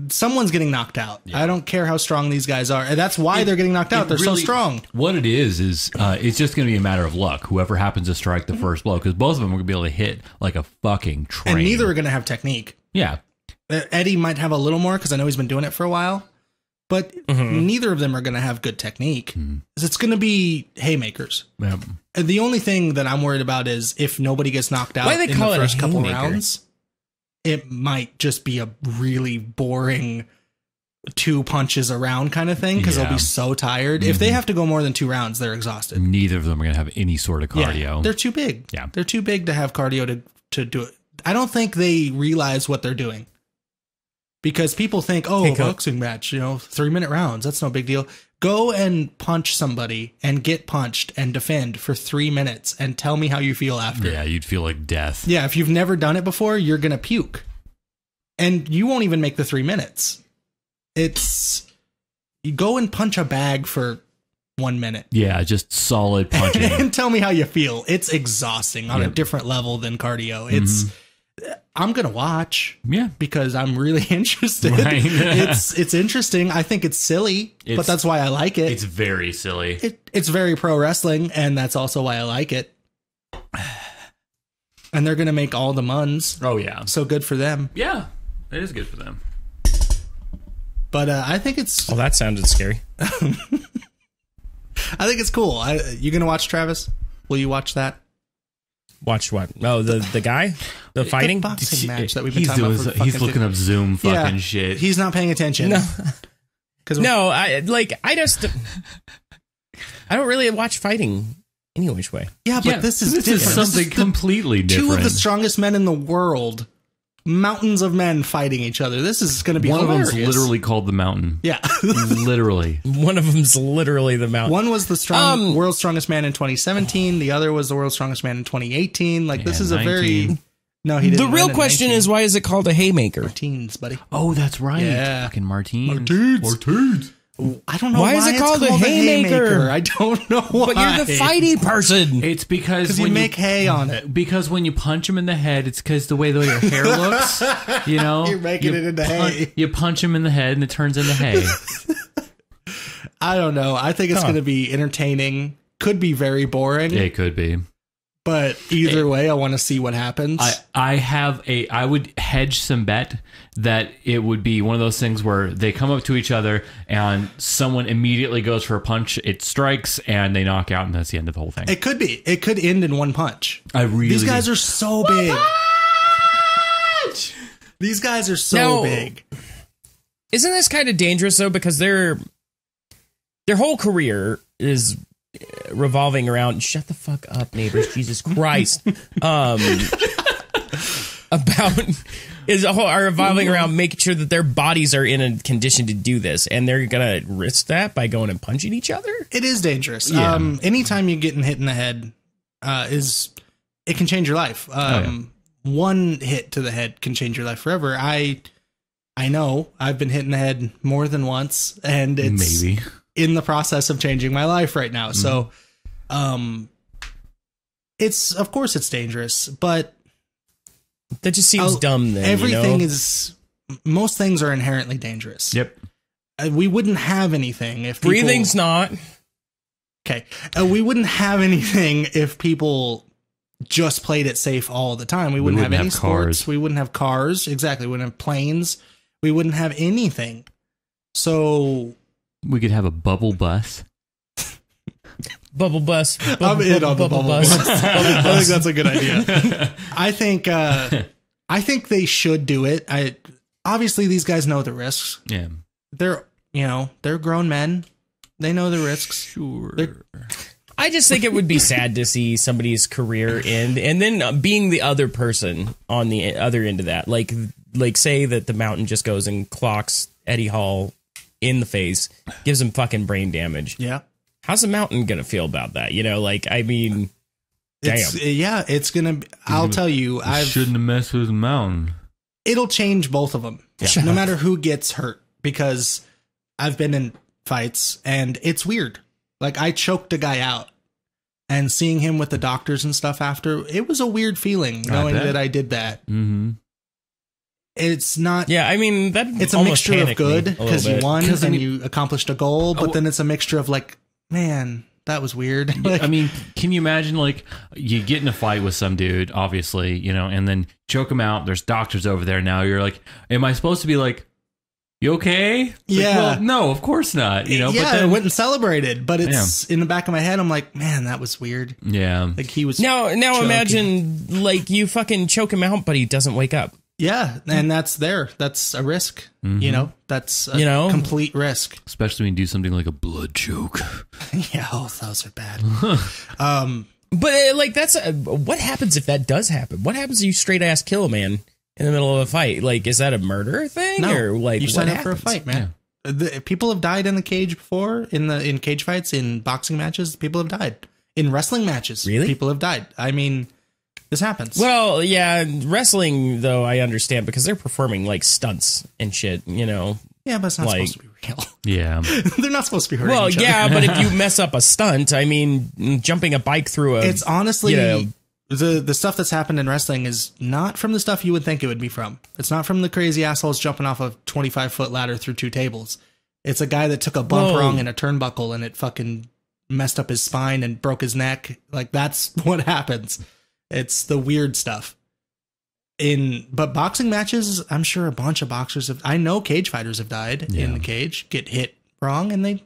Speaker 3: someone's getting knocked out.
Speaker 1: Yeah.
Speaker 3: I don't care how strong these guys are. And that's why they're getting knocked out. They're so strong.
Speaker 1: What it is it's just going to be a matter of luck. Whoever happens to strike the first blow, because both of them are going to be able to hit like a fucking train.
Speaker 3: And neither are going to have technique.
Speaker 1: Yeah.
Speaker 3: Eddie might have a little more because I know he's been doing it for a while. But neither of them are going to have good technique. It's going to be haymakers.
Speaker 1: Yep.
Speaker 3: And the only thing that I'm worried about is if nobody gets knocked out
Speaker 2: Why do they
Speaker 3: in
Speaker 2: call
Speaker 3: the
Speaker 2: it a
Speaker 3: first couple
Speaker 2: haymaker?
Speaker 3: rounds, it might just be a really boring 2 punches around kind of thing because they'll
Speaker 1: Yeah.
Speaker 3: be so tired. If they have to go more than 2 rounds, they're exhausted.
Speaker 1: Neither of them are going to have any sort of cardio.
Speaker 3: Yeah, they're too big.
Speaker 1: Yeah.
Speaker 3: They're too big to have cardio to do it. I don't think they realize what they're doing. Because people think, oh, boxing match, 3-minute rounds. That's no big deal. Go and punch somebody and get punched and defend for 3 minutes and tell me how you feel after.
Speaker 1: Yeah, you'd feel like death.
Speaker 3: Yeah, if you've never done it before, you're going to puke. And you won't even make the 3 minutes. You go and punch a bag for 1 minute.
Speaker 1: Yeah, just solid punching.
Speaker 3: And tell me how you feel. It's exhausting on a different level than cardio. I'm going to watch.
Speaker 1: Yeah.
Speaker 3: Because I'm really interested.
Speaker 1: Right.
Speaker 3: It's interesting. I think it's silly, but that's why I like it.
Speaker 1: It's very silly.
Speaker 3: It's very pro wrestling, and that's also why I like it. And they're going to make all the muns.
Speaker 1: Oh, yeah.
Speaker 3: So good for them.
Speaker 1: Yeah, it is good for them.
Speaker 3: But I think it's...
Speaker 2: Oh, that sounded scary.
Speaker 3: I think it's cool. You going to watch, Travis? Will you watch that?
Speaker 2: Watch what? Oh, the guy? The fighting?
Speaker 3: The boxing match that we've been
Speaker 1: He's
Speaker 3: talking about.
Speaker 1: he's looking up Zoom fucking shit.
Speaker 3: He's not paying attention.
Speaker 2: No, I don't really watch fighting any which way.
Speaker 3: Yeah, but this is different.
Speaker 1: Is something completely different.
Speaker 3: Two of the strongest men in the world. Mountains of men fighting each other. This is going to be hilarious.
Speaker 1: One of them's literally called the Mountain.
Speaker 3: Yeah.
Speaker 1: Literally.
Speaker 2: One of them's literally the mountain.
Speaker 3: One was the world's strongest man in 2017. The other was the world's strongest man in 2018. Like, this is
Speaker 1: 19.
Speaker 3: a very... No, he didn't.
Speaker 2: The real question is, why is it called a haymaker?
Speaker 3: Martins, buddy.
Speaker 1: Oh, that's right.
Speaker 3: Yeah.
Speaker 1: Fucking Martins.
Speaker 3: Martins. I don't know
Speaker 2: Why is it
Speaker 3: it's
Speaker 2: called a haymaker?
Speaker 3: I don't know why.
Speaker 2: But you're the fighty person.
Speaker 1: It's because
Speaker 3: you make hay on it.
Speaker 1: Because when you punch him in the head, it's because the way your hair looks.
Speaker 3: You're making it into hay.
Speaker 1: You punch him in the head and it turns into hay.
Speaker 3: I don't know. I think it's going to be entertaining. Could be very boring.
Speaker 1: It could be.
Speaker 3: But either way, I want to see what happens.
Speaker 1: I would hedge some bet that it would be one of those things where they come up to each other and someone immediately goes for a punch, it strikes, and they knock out, and that's the end of the whole thing.
Speaker 3: It could be. It could end in one punch. These guys are so big. These guys are so big.
Speaker 2: Isn't this kind of dangerous though? Because their whole career is revolving around, shut the fuck up, neighbors, Jesus Christ. Are revolving around making sure that their bodies are in a condition to do this, and they're gonna risk that by going and punching each other.
Speaker 3: It is dangerous.
Speaker 1: Yeah.
Speaker 3: Anytime you're getting hit in the head, it can change your life. One hit to the head can change your life forever. I know I've been hit in the head more than once, and it's
Speaker 1: maybe
Speaker 3: in the process of changing my life right now. So, of course it's dangerous, but
Speaker 2: that just seems dumb. Then
Speaker 3: everything is. Most things are inherently dangerous.
Speaker 1: Yep.
Speaker 3: We wouldn't have anything if
Speaker 2: breathing's not.
Speaker 3: Okay. We wouldn't have anything if people just played it safe all the time. We wouldn't have any sports. We wouldn't have cars. Exactly. We wouldn't have planes. We wouldn't have anything. So
Speaker 1: we could have a bubble bus.
Speaker 2: Bubble bus.
Speaker 3: I'm in on the bubble bus. I think that's a good idea. I think they should do it. Obviously these guys know the risks.
Speaker 1: Yeah.
Speaker 3: They're grown men. They know the risks.
Speaker 1: Sure.
Speaker 2: I just think it would be sad to see somebody's career end, and then being the other person on the other end of that. Like say that the mountain just goes and clocks Eddie Hall in the face, gives him fucking brain damage.
Speaker 3: Yeah.
Speaker 2: How's the mountain going to feel about that? I mean, damn.
Speaker 3: It's going to, I'll tell you, I
Speaker 1: shouldn't have messed with the mountain.
Speaker 3: It'll change both of them, no matter who gets hurt, because I've been in fights and it's weird. Like, I choked a guy out, and seeing him with the doctors and stuff after, it was a weird feeling knowing that I did that.
Speaker 1: Mm-hmm.
Speaker 3: It's not.
Speaker 2: Yeah, I mean,
Speaker 3: it's a mixture of good because you won and you accomplished a goal, but then it's a mixture of like, man, that was weird. Like,
Speaker 1: I mean, can you imagine, like, you get in a fight with some dude, obviously, and then choke him out. There's doctors over there now. You're like, am I supposed to be like, you okay? It's
Speaker 3: yeah.
Speaker 1: Like, well, no, of course not.
Speaker 3: Yeah,
Speaker 1: but then,
Speaker 3: I went and celebrated, but it's in the back of my head. I'm like, man, that was weird.
Speaker 1: Yeah.
Speaker 3: Like, he was.
Speaker 2: Now imagine, like, you fucking choke him out, but he doesn't wake up.
Speaker 3: Yeah, and that's a risk.
Speaker 1: Mm-hmm.
Speaker 3: That's a complete risk.
Speaker 1: Especially when you do something like a blood choke.
Speaker 3: Yeah, those are bad.
Speaker 2: But like, that's what happens if that does happen? What happens if you straight ass kill a man in the middle of a fight? Like, is that a murder thing?
Speaker 3: No,
Speaker 2: or like,
Speaker 3: you sign up for a fight, man. Yeah. People have died in the cage before, in cage fights, in boxing matches. People have died in wrestling matches.
Speaker 2: Really,
Speaker 3: people have died. I mean. This happens.
Speaker 2: Well, yeah, wrestling, though, I understand, because they're performing, like, stunts and shit,
Speaker 3: Yeah, but it's not supposed to be real.
Speaker 1: Yeah.
Speaker 3: They're not supposed to be hurting each other.
Speaker 2: Yeah, but if you mess up a stunt, I mean, jumping a bike through
Speaker 3: It's honestly, the stuff that's happened in wrestling is not from the stuff you would think it would be from. It's not from the crazy assholes jumping off a 25-foot ladder through 2 tables. It's a guy that took a bump wrong in a turnbuckle, and it fucking messed up his spine and broke his neck. Like, that's what happens. It's the weird stuff. But boxing matches, I'm sure a bunch of boxers I know cage fighters have died in the cage, get hit wrong, and they.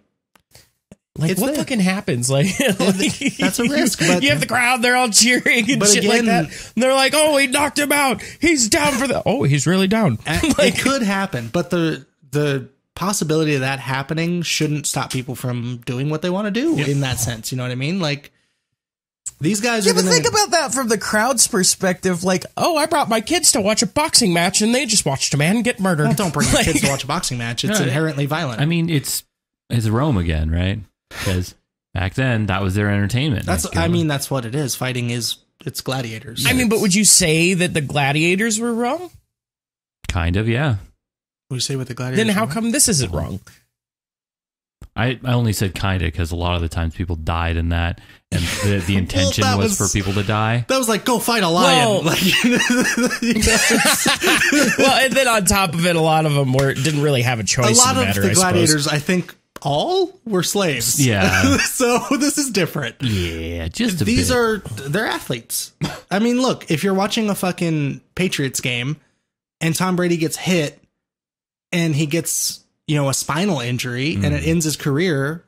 Speaker 2: Like, what fucking happens? Like
Speaker 3: that's a risk. But
Speaker 2: you have the crowd, they're all cheering and shit like that. And they're like, oh, he knocked him out. He's down for the. Oh, he's really down.
Speaker 3: It could happen, but the possibility of that happening shouldn't stop people from doing what they want to do in that sense. You know what I mean? Like. These guys are
Speaker 2: but think about that from the crowd's perspective. Like, oh, I brought my kids to watch a boxing match, and they just watched a man get murdered.
Speaker 3: Well, don't bring your kids to watch a boxing match. It's inherently violent.
Speaker 1: I mean, it's Rome again, right? Because back then, that was their entertainment.
Speaker 3: That's what it is. Fighting it's gladiators.
Speaker 2: I mean, but would you say that the gladiators were wrong?
Speaker 1: Kind of, yeah.
Speaker 3: Would you say what the gladiators?
Speaker 2: Then how come this isn't wrong?
Speaker 1: I only said kind of because a lot of the times people died in that, and the intention was for people to die.
Speaker 3: That was like, go fight a lion.
Speaker 2: Well, well, and then on top of it, a lot of them didn't really have a choice.
Speaker 3: A lot
Speaker 2: in the
Speaker 3: of
Speaker 2: matter,
Speaker 3: the gladiators, I think, all were slaves.
Speaker 1: Yeah.
Speaker 3: So this is different.
Speaker 1: Yeah, just a
Speaker 3: they're athletes. I mean, look, if you're watching a fucking Patriots game and Tom Brady gets hit and he gets a spinal injury and it ends his career,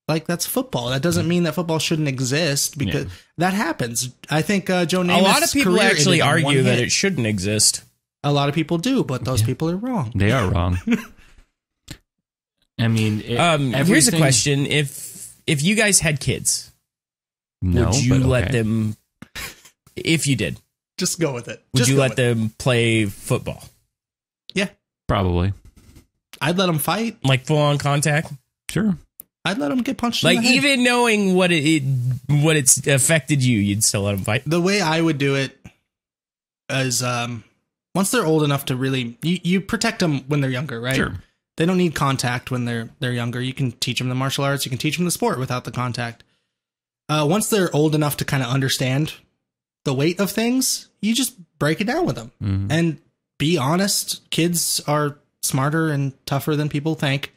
Speaker 3: like, that's football. That doesn't mean that football shouldn't exist, because that happens. I think Joe Namath's
Speaker 2: a lot of people actually argue that it shouldn't exist.
Speaker 3: A lot of people do, but those people are wrong.
Speaker 1: They are wrong. I mean,
Speaker 2: here's a question: if you guys had kids, would you let them? If you did,
Speaker 3: just go with it.
Speaker 2: Would you let them play football?
Speaker 3: Yeah,
Speaker 1: probably.
Speaker 3: I'd let them fight,
Speaker 2: like full on contact.
Speaker 1: Sure,
Speaker 3: I'd let them get punched.
Speaker 2: Like,
Speaker 3: in the head.
Speaker 2: even knowing what it's affected you, you'd still let them fight.
Speaker 3: The way I would do it is, once they're old enough to really, you protect them when they're younger, right?
Speaker 1: Sure.
Speaker 3: They don't need contact when they're younger. You can teach them the martial arts. You can teach them the sport without the contact. Once they're old enough to kind of understand the weight of things, you just break it down with them and be honest. Kids are smarter and tougher than people think.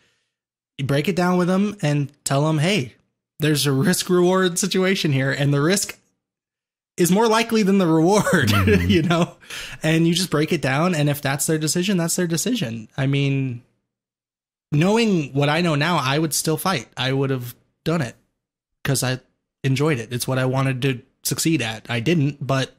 Speaker 3: You break it down with them and tell them, hey, there's a risk reward situation here, and the risk is more likely than the reward, you know, and you just break it down. And if that's their decision, that's their decision. I mean, knowing what I know now, I would still fight. I would have done it because I enjoyed it. It's what I wanted to succeed at. I didn't, but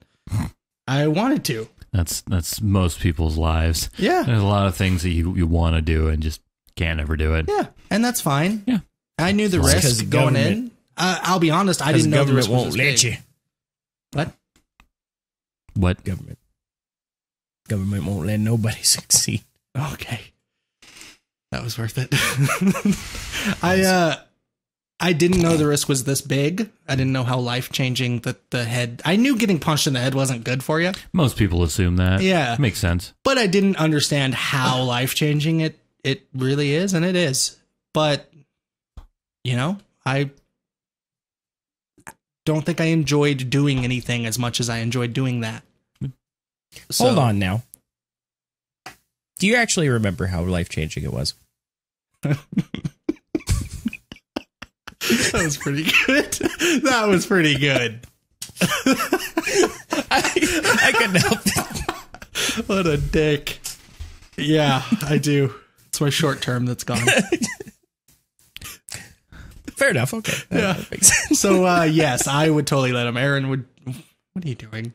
Speaker 3: I wanted to.
Speaker 1: That's most people's lives.
Speaker 3: Yeah.
Speaker 1: There's a lot of things that you want to do and just can't ever do it.
Speaker 3: Yeah. And that's fine.
Speaker 1: Yeah.
Speaker 3: I knew the risk going in. I'll be honest. I didn't know the risk
Speaker 2: won't let you.
Speaker 3: What?
Speaker 2: Government won't let nobody succeed.
Speaker 3: Okay. That was worth it. I didn't know the risk was this big. I didn't know how life-changing the head. I knew getting punched in the head wasn't good for you.
Speaker 1: Most people assume that.
Speaker 3: Yeah.
Speaker 1: Makes sense.
Speaker 3: But I didn't understand how life-changing it really is, and it is. But, you know, I don't think I enjoyed doing anything as much as I enjoyed doing that. So,
Speaker 2: Hold on now. Do you actually remember how life-changing it was?
Speaker 3: That was pretty good. That was pretty good.
Speaker 2: I couldn't help it.
Speaker 3: What a dick. Yeah, I do. It's my short term that's gone.
Speaker 2: Fair enough. Okay.
Speaker 3: Yeah.
Speaker 2: That makes sense.
Speaker 3: So, yes, I would totally let him. Aaron would. What are you doing?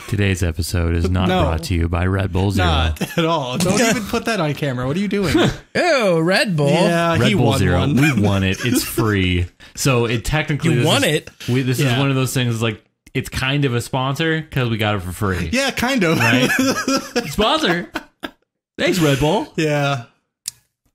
Speaker 1: Today's episode is not brought to you by Red Bull Zero.
Speaker 3: Not at all. Don't even put that on camera. What are you doing?
Speaker 2: Oh, Red Bull.
Speaker 3: Yeah,
Speaker 1: Red
Speaker 3: he
Speaker 1: Bull
Speaker 3: won
Speaker 1: Zero.
Speaker 3: one.
Speaker 1: We won it. It's free. So it technically
Speaker 2: You won it.
Speaker 1: This is
Speaker 3: Yeah.
Speaker 1: one of those things like it's kind of a sponsor because we got it for free.
Speaker 3: Yeah, kind of.
Speaker 1: Right? Sponsor. Thanks, Red Bull.
Speaker 3: Yeah,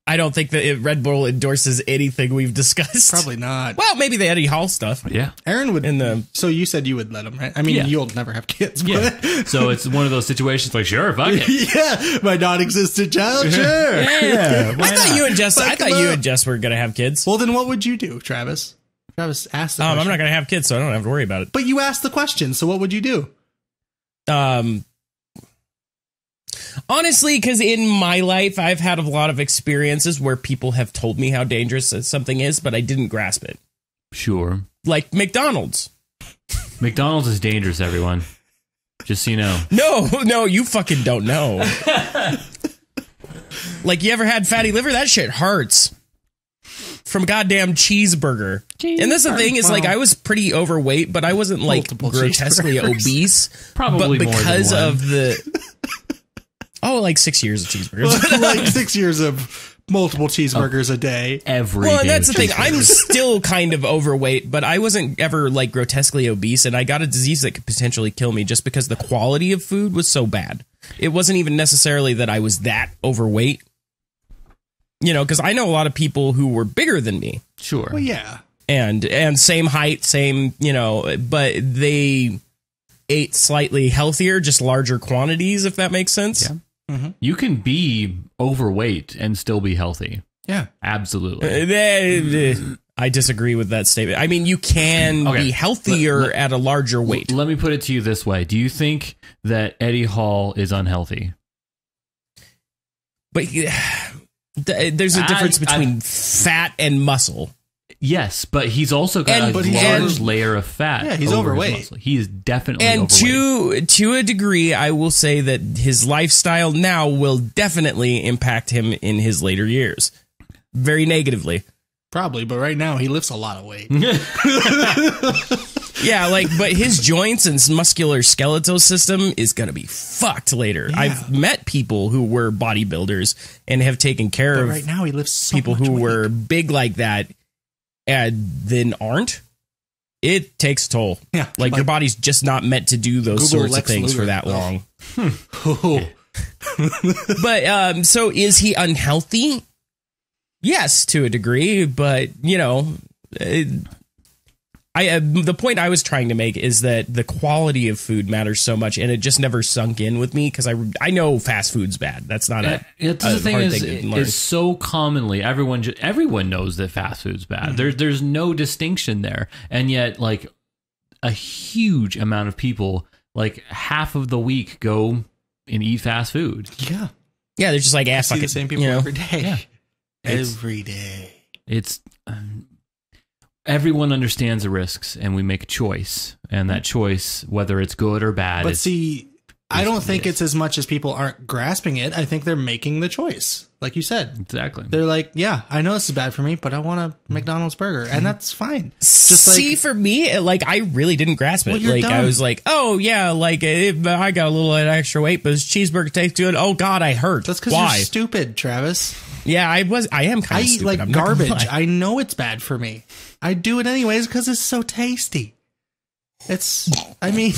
Speaker 2: I don't think that Red Bull endorses anything we've discussed.
Speaker 3: probably not.
Speaker 2: Well, maybe the Eddie Hall stuff.
Speaker 1: Yeah.
Speaker 3: Aaron would.
Speaker 2: In the
Speaker 3: So you said you would let him, right? I mean,
Speaker 1: Yeah.
Speaker 3: you'll never have kids.
Speaker 1: Yeah.
Speaker 3: But
Speaker 1: So it's one of those situations like, sure, fuck it.
Speaker 3: yeah, my non-existent child. Sure.
Speaker 1: Yeah.
Speaker 2: I thought you and Jess. I
Speaker 3: Fuck
Speaker 2: thought
Speaker 3: him
Speaker 2: you
Speaker 3: up.
Speaker 2: and Jess were gonna have kids.
Speaker 3: Well, then what would you do, Travis? Travis asked the
Speaker 2: I'm
Speaker 3: question.
Speaker 2: not gonna have kids, so I don't have to worry about it.
Speaker 3: But you asked the question, so what would you do?
Speaker 2: Honestly, because in my life, I've had a lot of experiences where people have told me how dangerous something is, but I didn't grasp it.
Speaker 1: Sure.
Speaker 2: Like McDonald's.
Speaker 1: McDonald's is dangerous, everyone. Just so you know.
Speaker 2: No, you fucking don't know. Like, you ever had fatty liver? That shit hurts. From goddamn cheeseburger. And that's the thing is, like, I was pretty overweight, but I wasn't, like,
Speaker 3: Multiple
Speaker 2: grotesquely
Speaker 3: cheeseburgers.
Speaker 2: obese.
Speaker 1: Probably
Speaker 2: but
Speaker 1: more than
Speaker 2: because
Speaker 1: one.
Speaker 2: of the... Oh, like 6 years of cheeseburgers.
Speaker 3: Like 6 years of multiple cheeseburgers a day.
Speaker 1: Every
Speaker 2: Well, and
Speaker 1: day
Speaker 2: that's the
Speaker 1: with
Speaker 2: thing. I'm
Speaker 1: cheeseburgers.
Speaker 2: still kind of overweight, but I wasn't ever like grotesquely obese, and I got a disease that could potentially kill me just because the quality of food was so bad. It wasn't even necessarily that I was that overweight. You know, because I know a lot of people who were bigger than me
Speaker 1: Sure.
Speaker 3: Well, yeah.
Speaker 2: and same height, same, you know, but they ate slightly healthier, just larger quantities, if that makes sense.
Speaker 1: Yeah. You can be overweight and still be healthy.
Speaker 3: Yeah.
Speaker 1: Absolutely.
Speaker 2: I disagree with that statement. I mean, you can
Speaker 1: Okay.
Speaker 2: be healthier at a larger weight.
Speaker 1: Let me put it to you this way. Do you think that Eddie Hall is unhealthy?
Speaker 2: But there's a difference between fat and muscle.
Speaker 1: Yes, but he's also got
Speaker 2: And-
Speaker 1: a
Speaker 2: and-
Speaker 1: large layer of fat.
Speaker 3: Yeah, he's
Speaker 1: over his
Speaker 3: overweight.
Speaker 1: muscle. He is definitely
Speaker 2: And
Speaker 1: overweight.
Speaker 2: to a degree, I will say that his lifestyle now will definitely impact him in his later years. Very negatively.
Speaker 3: Probably, but right now he lifts a lot of weight.
Speaker 2: Yeah, like, but his joints and muscular skeletal system is going to be fucked later.
Speaker 3: Yeah.
Speaker 2: I've met people who were bodybuilders and have taken care
Speaker 3: But
Speaker 2: of
Speaker 3: right now he lifts so
Speaker 2: people
Speaker 3: much
Speaker 2: who
Speaker 3: weight.
Speaker 2: were big like that and then aren't. It takes a toll.
Speaker 3: Yeah,
Speaker 2: Like, your body's just not meant to do those
Speaker 3: Google
Speaker 2: sorts
Speaker 3: Lex
Speaker 2: of things
Speaker 3: Luger.
Speaker 2: for that
Speaker 3: Oh.
Speaker 2: long.
Speaker 3: Oh.
Speaker 2: But so is he unhealthy? Yes, to a degree, but you know, the point I was trying to make is that the quality of food matters so much, and it just never sunk in with me because I know fast food's bad. That's not a
Speaker 1: It's
Speaker 2: a
Speaker 1: the thing
Speaker 2: hard
Speaker 1: is,
Speaker 2: thing to learn.
Speaker 1: it's so commonly everyone knows that fast food's bad. There's no distinction there, and yet like a huge amount of people, like half of the week, go and eat fast food.
Speaker 3: Yeah.
Speaker 2: Yeah, they're just like,
Speaker 3: I
Speaker 2: fuck
Speaker 3: see the
Speaker 2: it,
Speaker 3: same people
Speaker 2: you know?
Speaker 3: every day.
Speaker 1: Yeah.
Speaker 3: Every day.
Speaker 1: It's everyone understands the risks, and we make a choice, and that choice, whether it's good or bad.
Speaker 3: But see, I don't think it's as much as people aren't grasping it. I think they're making the choice, like you said.
Speaker 1: Exactly.
Speaker 3: They're like, yeah, I know this is bad for me, but I want a McDonald's burger, and that's fine. Just like,
Speaker 2: See, for me, like, I really didn't grasp it.
Speaker 3: Well, you're
Speaker 2: like,
Speaker 3: dumb.
Speaker 2: I was like, oh, yeah, like, I got a little extra weight, but this cheeseburger tastes good. Oh, God, I hurt.
Speaker 3: that's because
Speaker 2: Why?
Speaker 3: you're stupid, Travis.
Speaker 2: Yeah, I am kind
Speaker 3: I
Speaker 2: of
Speaker 3: eat
Speaker 2: stupid.
Speaker 3: like
Speaker 2: I'm not gonna
Speaker 3: garbage.
Speaker 2: lie.
Speaker 3: I know it's bad for me. I do it anyways because it's so tasty. I mean,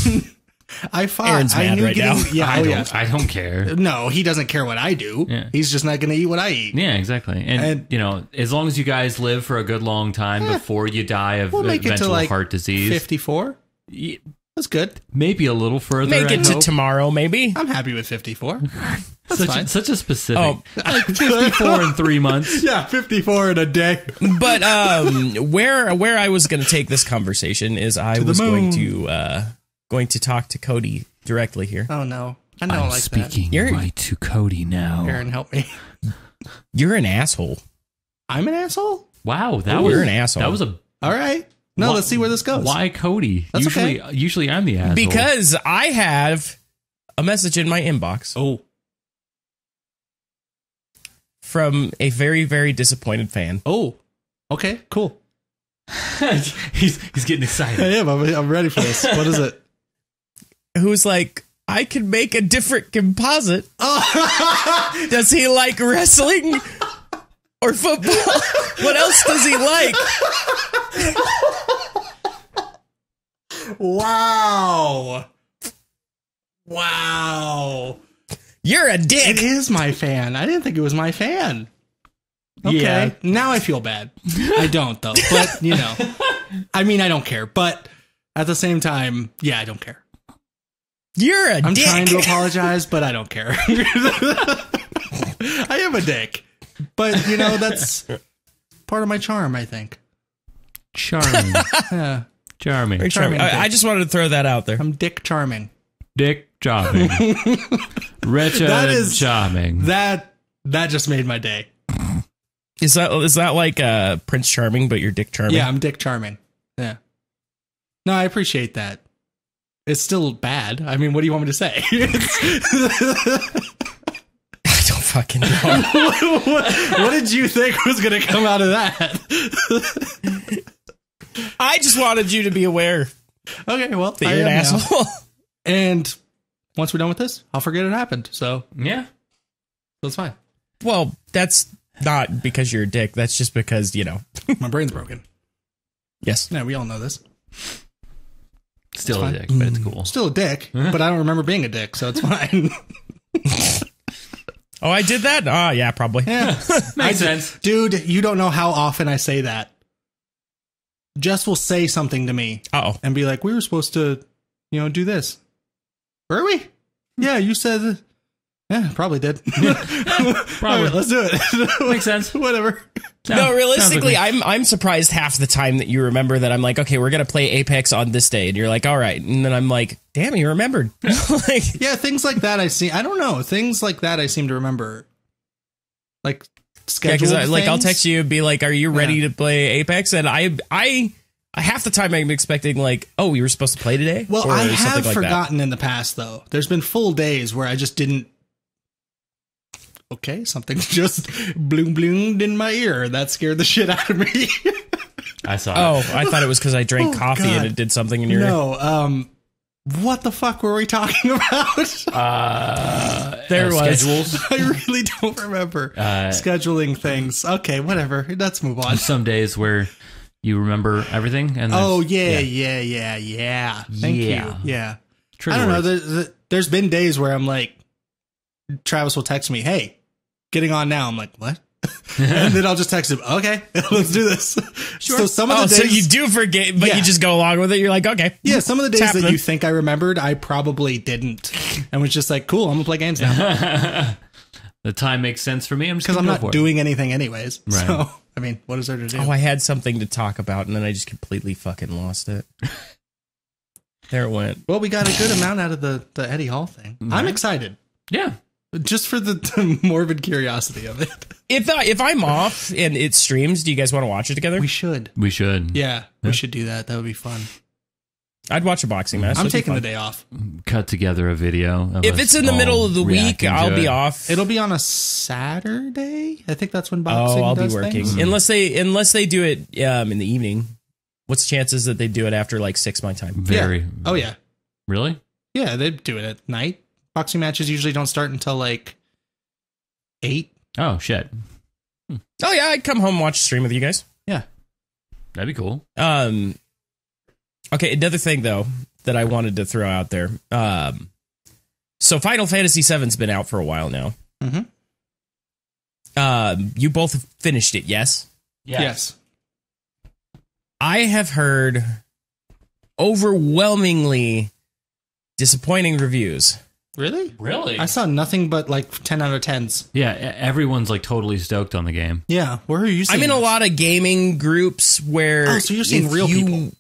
Speaker 3: I fought.
Speaker 2: Aaron's
Speaker 3: I
Speaker 2: mad
Speaker 3: knew
Speaker 2: right now.
Speaker 3: Yeah,
Speaker 1: I don't care.
Speaker 3: No, he doesn't care what I do.
Speaker 1: Yeah.
Speaker 3: He's just not going to eat what I eat.
Speaker 1: Yeah, exactly. And, you know, as long as you guys live for a good long time before you die of
Speaker 3: We'll make it to
Speaker 1: eventual
Speaker 3: like
Speaker 1: heart disease.
Speaker 3: 54. That's good.
Speaker 1: Maybe a little further.
Speaker 2: Make
Speaker 1: I
Speaker 2: it to
Speaker 1: hope.
Speaker 2: tomorrow, maybe.
Speaker 3: I'm happy with 54. That's fine.
Speaker 1: Such a specific.
Speaker 2: Oh.
Speaker 1: Like 54 in 3 months.
Speaker 3: Yeah, 54 in a day.
Speaker 2: But where I was going to take this conversation is I was going to talk to Cody directly here.
Speaker 3: Oh no, I don't
Speaker 1: I'm
Speaker 3: like
Speaker 1: speaking
Speaker 2: You're-
Speaker 1: right to Cody now.
Speaker 3: that. Aaron, help me.
Speaker 2: You're an asshole.
Speaker 3: I'm an asshole.
Speaker 1: Wow, that
Speaker 2: Ooh,
Speaker 1: was
Speaker 2: you're an asshole.
Speaker 1: That was a
Speaker 3: All right. No,
Speaker 1: Why-
Speaker 3: let's see where this goes.
Speaker 1: why Cody?
Speaker 3: That's
Speaker 1: Usually I'm the asshole.
Speaker 2: Because I have a message in my inbox
Speaker 3: Oh,
Speaker 2: from a very, very disappointed fan.
Speaker 3: oh. Okay, cool.
Speaker 1: he's getting
Speaker 3: I
Speaker 1: excited.
Speaker 3: am. I'm ready for this. What is it?
Speaker 2: Who's like, I can make a different composite. Does he like wrestling or football? What else does he like?
Speaker 3: Wow. Wow.
Speaker 2: You're a dick.
Speaker 3: It is my fan. I didn't think it was my fan. Okay.
Speaker 1: Yeah.
Speaker 3: Now I feel bad. I don't, though. But, you know. I mean, I don't care. But at the same time, yeah, I don't care.
Speaker 2: You're a
Speaker 3: I'm
Speaker 2: dick.
Speaker 3: trying to apologize, but I don't care. I am a dick. But, you know, that's part of my charm, I think.
Speaker 1: Charming.
Speaker 3: Yeah.
Speaker 1: Charming.
Speaker 2: Very charming.
Speaker 3: Charming
Speaker 2: I just wanted to throw that out there.
Speaker 3: I'm Dick Charming.
Speaker 1: Dick charming. Richard
Speaker 3: That is-
Speaker 1: charming.
Speaker 3: That just made my day.
Speaker 2: Is that like Prince Charming, but you're Dick Charming?
Speaker 3: Yeah, I'm Dick Charming. Yeah. No, I appreciate that. It's still bad. I mean, what do you want me to say?
Speaker 2: I don't fucking know.
Speaker 3: what did you think was going to come out of that?
Speaker 2: I just wanted you to be aware
Speaker 3: Okay, well,
Speaker 2: that
Speaker 3: I
Speaker 2: you're an
Speaker 3: am now.
Speaker 2: asshole.
Speaker 3: And once we're done with this, I'll forget it happened. So
Speaker 1: Yeah.
Speaker 3: that's fine.
Speaker 2: Well, that's not because you're a dick. That's just because, you know.
Speaker 3: My brain's broken.
Speaker 2: Yes.
Speaker 3: Yeah, we all know this.
Speaker 1: Still a
Speaker 3: fine.
Speaker 1: dick, but it's cool.
Speaker 3: Still a dick, but I don't remember being a dick, so it's fine.
Speaker 2: Oh, I did that? Oh, yeah, probably.
Speaker 3: Yeah.
Speaker 1: Makes sense.
Speaker 3: Dude, you don't know how often I say that. Jess will say something to me
Speaker 2: Uh-oh.
Speaker 3: and be like, we were supposed to, you know, do this. Were we? Yeah, you said. Yeah, probably did.
Speaker 1: Probably.
Speaker 3: All right, let's do it.
Speaker 1: Makes sense.
Speaker 3: Whatever.
Speaker 2: No, realistically,
Speaker 1: sounds
Speaker 2: I'm surprised half the time that you remember that I'm like, okay, we're going to play Apex on this day. And you're like, all right. And then I'm like, damn, you remembered. Like,
Speaker 3: Yeah, things like that I don't know. Things like that I seem to remember. Like
Speaker 2: yeah,
Speaker 3: scheduled
Speaker 2: because like I'll
Speaker 3: things.
Speaker 2: text you and be like, are you ready to play Apex? And I half the time I'm expecting like, oh, we were supposed to play today.
Speaker 3: Well,
Speaker 2: or
Speaker 3: I
Speaker 2: something
Speaker 3: have
Speaker 2: like
Speaker 3: forgotten in the past, though. There's been full days where I just didn't. Okay, something just bloom bloomed in my ear. That scared the shit out of me.
Speaker 1: I saw
Speaker 2: Oh,
Speaker 1: it.
Speaker 2: I thought it was because I drank
Speaker 3: Oh,
Speaker 2: coffee
Speaker 3: God.
Speaker 2: and it did something in your ear.
Speaker 3: No, what the fuck were we talking about?
Speaker 2: There it was.
Speaker 1: Schedules.
Speaker 3: I really don't remember. Scheduling things. Okay, whatever. Let's move on.
Speaker 1: Some days where you remember everything. And
Speaker 3: Oh,
Speaker 1: there's-
Speaker 3: yeah. Thank
Speaker 1: Yeah.
Speaker 3: you. Yeah.
Speaker 1: Trigger
Speaker 3: I don't know.
Speaker 1: words.
Speaker 3: There's been days where I'm like, Travis will text me, hey, getting on now. I'm like, what? And then I'll just text him, okay, let's do this. Sure. So some of the
Speaker 2: Oh,
Speaker 3: days,
Speaker 2: so you do forget, but
Speaker 3: Yeah.
Speaker 2: you just go along with it. You're like, okay.
Speaker 3: yeah, some of the
Speaker 2: It's
Speaker 3: days that
Speaker 2: happening.
Speaker 3: you think I remembered, I probably didn't, and was just like, cool, I'm gonna play games now
Speaker 1: The time makes sense for me. I'm just
Speaker 3: because I'm
Speaker 1: gonna go
Speaker 3: not
Speaker 1: for it.
Speaker 3: doing anything anyways.
Speaker 1: Right.
Speaker 3: So I mean, what is there to do?
Speaker 2: Oh, I had something to talk about, and then I just completely fucking lost it. There it went.
Speaker 3: Well, we got a good amount out of the Eddie Hall thing. I'm
Speaker 1: Right.
Speaker 3: excited.
Speaker 1: Yeah.
Speaker 3: just for the morbid curiosity of it.
Speaker 2: If I'm off and it streams, do you guys want to watch it together?
Speaker 3: We should.
Speaker 1: We should.
Speaker 3: Yeah, we should do that. That would be fun.
Speaker 2: I'd watch a boxing match.
Speaker 3: I'm taking the day off.
Speaker 1: Cut together a video.
Speaker 2: If it's in the middle of the week, I'll be off.
Speaker 3: It'll be on a Saturday. I think that's when boxing.
Speaker 2: I'll
Speaker 3: does
Speaker 2: be working
Speaker 3: things.
Speaker 2: unless they do it in the evening. What's the chances that they do it after like 6 my time?
Speaker 1: Very.
Speaker 3: Yeah. Oh yeah.
Speaker 1: Really?
Speaker 3: Yeah, they do it at night. Boxing matches usually don't start until like 8.
Speaker 1: Oh shit.
Speaker 2: Oh yeah, I'd come home and watch a stream with you guys.
Speaker 3: Yeah,
Speaker 1: That'd be cool.
Speaker 2: Okay, another thing though that I wanted to throw out there. So Final Fantasy VII's been out for a while now.
Speaker 3: Mm-hmm.
Speaker 2: You both finished it, yes?
Speaker 3: Yes.
Speaker 2: I have heard overwhelmingly disappointing reviews.
Speaker 3: Really?
Speaker 1: Really?
Speaker 3: I saw nothing but like 10 out of 10s.
Speaker 1: Yeah, everyone's like totally stoked on the game.
Speaker 3: Yeah, where are you seeing
Speaker 2: I'm in a
Speaker 3: this?
Speaker 2: lot of gaming groups where...
Speaker 3: Oh, so you're seeing real people.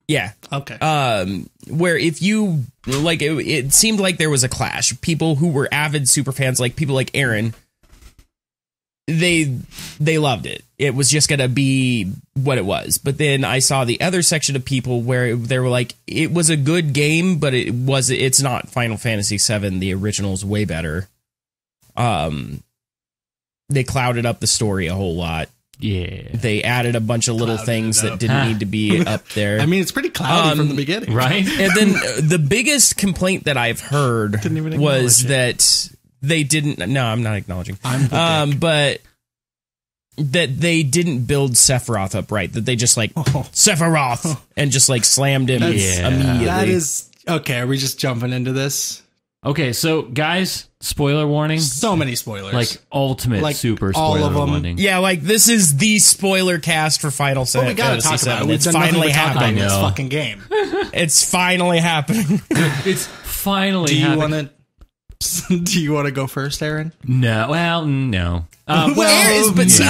Speaker 2: Yeah.
Speaker 3: Okay.
Speaker 2: Where if you... Like, it seemed like there was a clash. People who were avid super fans, like people like Aaron, they loved it. It was just going to be what it was. But then I saw the other section of people where they were like, it was a good game, but it's not Final Fantasy VII. The original's way better. They clouded up the story a whole lot.
Speaker 1: Yeah.
Speaker 2: They added a bunch of little things that didn't need to be up there.
Speaker 3: I mean, it's pretty cloudy from the beginning.
Speaker 1: Right?
Speaker 2: And then the biggest complaint that I've heard was that they didn't. No, I'm not acknowledging. But that they didn't build Sephiroth up right. That they just like Sephiroth and just like slammed him immediately.
Speaker 3: That is okay. Are we just jumping into this?
Speaker 1: Okay, so guys, spoiler warning.
Speaker 3: So many spoilers.
Speaker 1: Like ultimate
Speaker 3: Like,
Speaker 1: super
Speaker 3: all
Speaker 1: spoiler
Speaker 3: of them.
Speaker 1: warning.
Speaker 2: Yeah, like this is the spoiler cast for Final
Speaker 3: Well, we gotta
Speaker 2: Fantasy
Speaker 3: talk about it.
Speaker 2: VII.
Speaker 3: We've
Speaker 2: It's
Speaker 3: done nothing
Speaker 2: finally
Speaker 3: but talk about
Speaker 2: happening.
Speaker 3: this
Speaker 1: I know.
Speaker 3: fucking game.
Speaker 2: It's finally happening.
Speaker 1: It's finally
Speaker 3: Do you
Speaker 1: happening.
Speaker 3: want to? Do you want to go first, Aaron?
Speaker 1: No, well, no.
Speaker 2: See,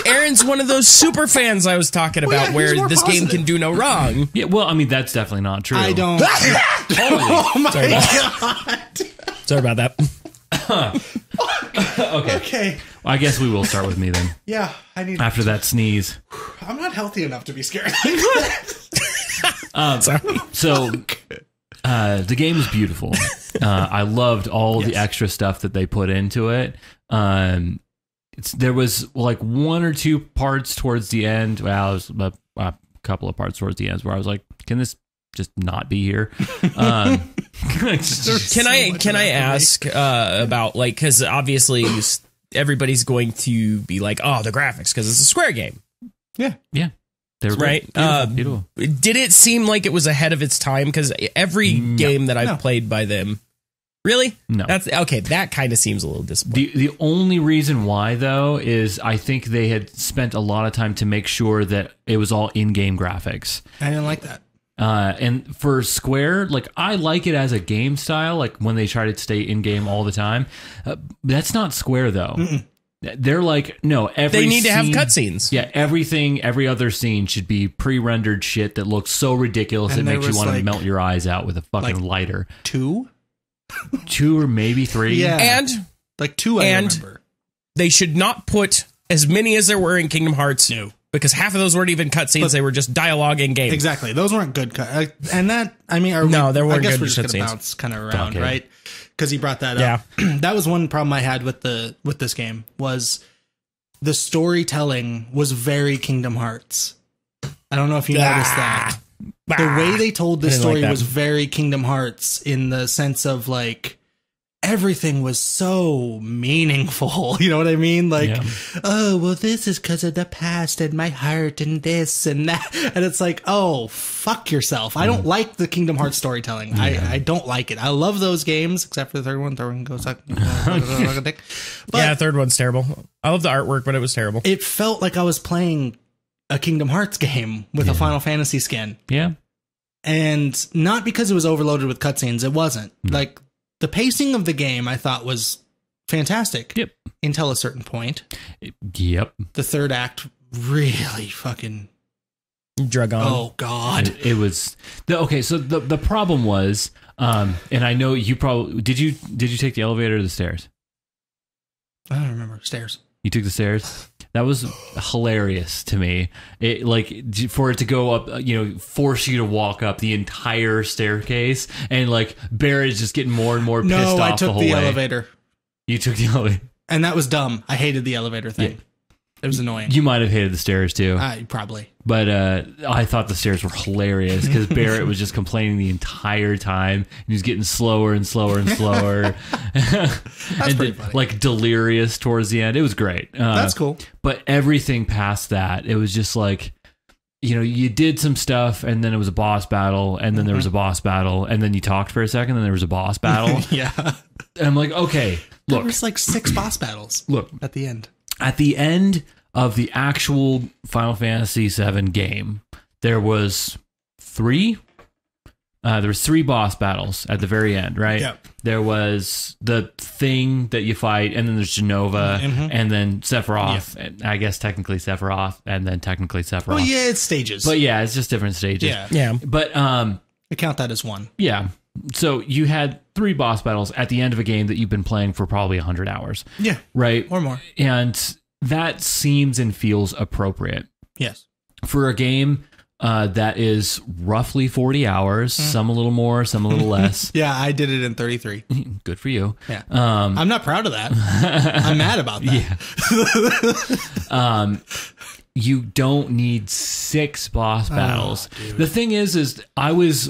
Speaker 2: Aaron's one of those super fans I was talking about,
Speaker 3: yeah, he's
Speaker 2: where
Speaker 3: more
Speaker 2: this game
Speaker 3: positive.
Speaker 2: can do no wrong.
Speaker 1: Yeah, well, I mean, that's definitely not true.
Speaker 3: I don't. Oh my god.
Speaker 2: Sorry about that.
Speaker 1: Okay.
Speaker 3: Okay.
Speaker 1: Well, I guess we will start with me then.
Speaker 3: Yeah, I need.
Speaker 1: After that sneeze.
Speaker 3: I'm not healthy enough to be scared.
Speaker 2: Sorry.
Speaker 1: So, the game is beautiful. I loved all the extra stuff that they put into it. There was like one or two parts towards the end. Well, it was a couple of parts towards the end where I was like, "Can this just not be here?"
Speaker 2: Can I ask about like, because obviously everybody's going to be like, oh, the graphics because it's a Square game,
Speaker 1: Yeah, they're
Speaker 2: right?
Speaker 1: beautiful.
Speaker 2: Did it seem like it was ahead of its time? Because every game that I've played by them, really,
Speaker 1: No.
Speaker 2: that's okay. That kind of seems a little disappointing.
Speaker 1: The only reason why though is I think they had spent a lot of time to make sure that it was all in-game graphics.
Speaker 3: I didn't like that.
Speaker 1: And for Square, like I like it as a game style, like when they try to stay in game all the time. That's not Square though. They're like, no,
Speaker 2: They need to have cutscenes.
Speaker 1: Yeah, every other scene should be pre-rendered shit that looks so ridiculous
Speaker 3: And
Speaker 1: it
Speaker 3: there
Speaker 1: makes you
Speaker 3: was,
Speaker 1: want to
Speaker 3: like-
Speaker 1: melt your eyes out with a fucking
Speaker 3: like-
Speaker 1: lighter.
Speaker 3: 2?
Speaker 1: 2 or maybe 3.
Speaker 3: Yeah.
Speaker 2: And
Speaker 3: Like 2, I
Speaker 2: And-
Speaker 3: remember.
Speaker 2: they should not put as many as there were in Kingdom Hearts.
Speaker 3: No.
Speaker 2: Because half of those weren't even cutscenes; they were just dialogue in game.
Speaker 3: Exactly. Those weren't good. And that, I mean,
Speaker 2: No, there weren't
Speaker 3: I guess
Speaker 2: good
Speaker 3: we're just going
Speaker 2: cutscenes.
Speaker 3: to bounce kind of around,
Speaker 1: Okay.
Speaker 3: right? Because he brought that up. That was one problem I had with this game was the storytelling was very Kingdom Hearts. I don't know if you noticed that. The way they told the
Speaker 2: I didn't
Speaker 3: story
Speaker 2: like that.
Speaker 3: was very Kingdom Hearts in the sense of like everything was so meaningful. You know what I mean? Like,
Speaker 1: Yeah.
Speaker 3: oh, well, this is because of the past and my heart and this and that. And it's like, oh, fuck yourself. I don't like the Kingdom Hearts storytelling. I don't like it. I love those games, except for the third one. Third one goes like, but
Speaker 2: Yeah, the third one's terrible. I love the artwork, but it was terrible.
Speaker 3: it felt like I was playing a Kingdom Hearts game with a Final Fantasy skin.
Speaker 1: Yeah.
Speaker 3: And not because it was overloaded with cutscenes. It wasn't. Like, the pacing of the game, I thought, was fantastic.
Speaker 1: Yep.
Speaker 3: Until a certain point.
Speaker 1: Yep.
Speaker 3: The third act really fucking
Speaker 2: Dragon.
Speaker 3: Oh God.
Speaker 1: It was okay. So the problem was, and I know you probably did you take the elevator or the stairs?
Speaker 3: I don't remember. Stairs.
Speaker 1: You took the stairs. That was hilarious to me. It like for it to go up, force you to walk up the entire staircase, and like Barrett's just getting more and more pissed off.
Speaker 3: No, I took
Speaker 1: the whole
Speaker 3: the
Speaker 1: way.
Speaker 3: elevator,
Speaker 1: You took the elevator,
Speaker 3: and that was dumb. I hated the elevator thing.
Speaker 1: Yeah.
Speaker 3: It was annoying.
Speaker 1: You might have hated the stairs too.
Speaker 3: Probably.
Speaker 1: But I thought the stairs were hilarious because Barrett was just complaining the entire time. He was getting slower and slower and slower.
Speaker 3: That's pretty funny.
Speaker 1: Like delirious towards the end. It was great.
Speaker 3: That's cool.
Speaker 1: But everything past that, it was just like, you did some stuff and then it was a boss battle and then there was a boss battle and then you talked for a second and then there was a boss battle.
Speaker 3: Yeah.
Speaker 1: And I'm like, okay,
Speaker 3: There
Speaker 1: look.
Speaker 3: was like 6 boss battles.
Speaker 1: Look.
Speaker 3: At the end.
Speaker 1: At the end of the actual Final Fantasy VII game, there was 3. There was 3 boss battles at the very end, right?
Speaker 3: Yeah.
Speaker 1: There was the thing that you fight, and then there's Genova, and then Sephiroth. And I guess technically Sephiroth, and then technically Sephiroth.
Speaker 3: Oh yeah, it's stages.
Speaker 1: But yeah, it's just different stages.
Speaker 3: Yeah.
Speaker 1: But
Speaker 3: I count that as one.
Speaker 1: yeah. So you had 3 boss battles at the end of a game that you've been playing for probably 100 hours.
Speaker 3: Yeah.
Speaker 1: Right?
Speaker 3: Or more.
Speaker 1: And that seems and feels appropriate
Speaker 3: Yes.
Speaker 1: for a game that is roughly 40 hours, some a little more, some a little less.
Speaker 3: Yeah, I did it in 33.
Speaker 1: Good for you.
Speaker 3: Yeah. I'm not proud of that. I'm mad about that.
Speaker 1: Yeah. You don't need 6 boss battles. The thing is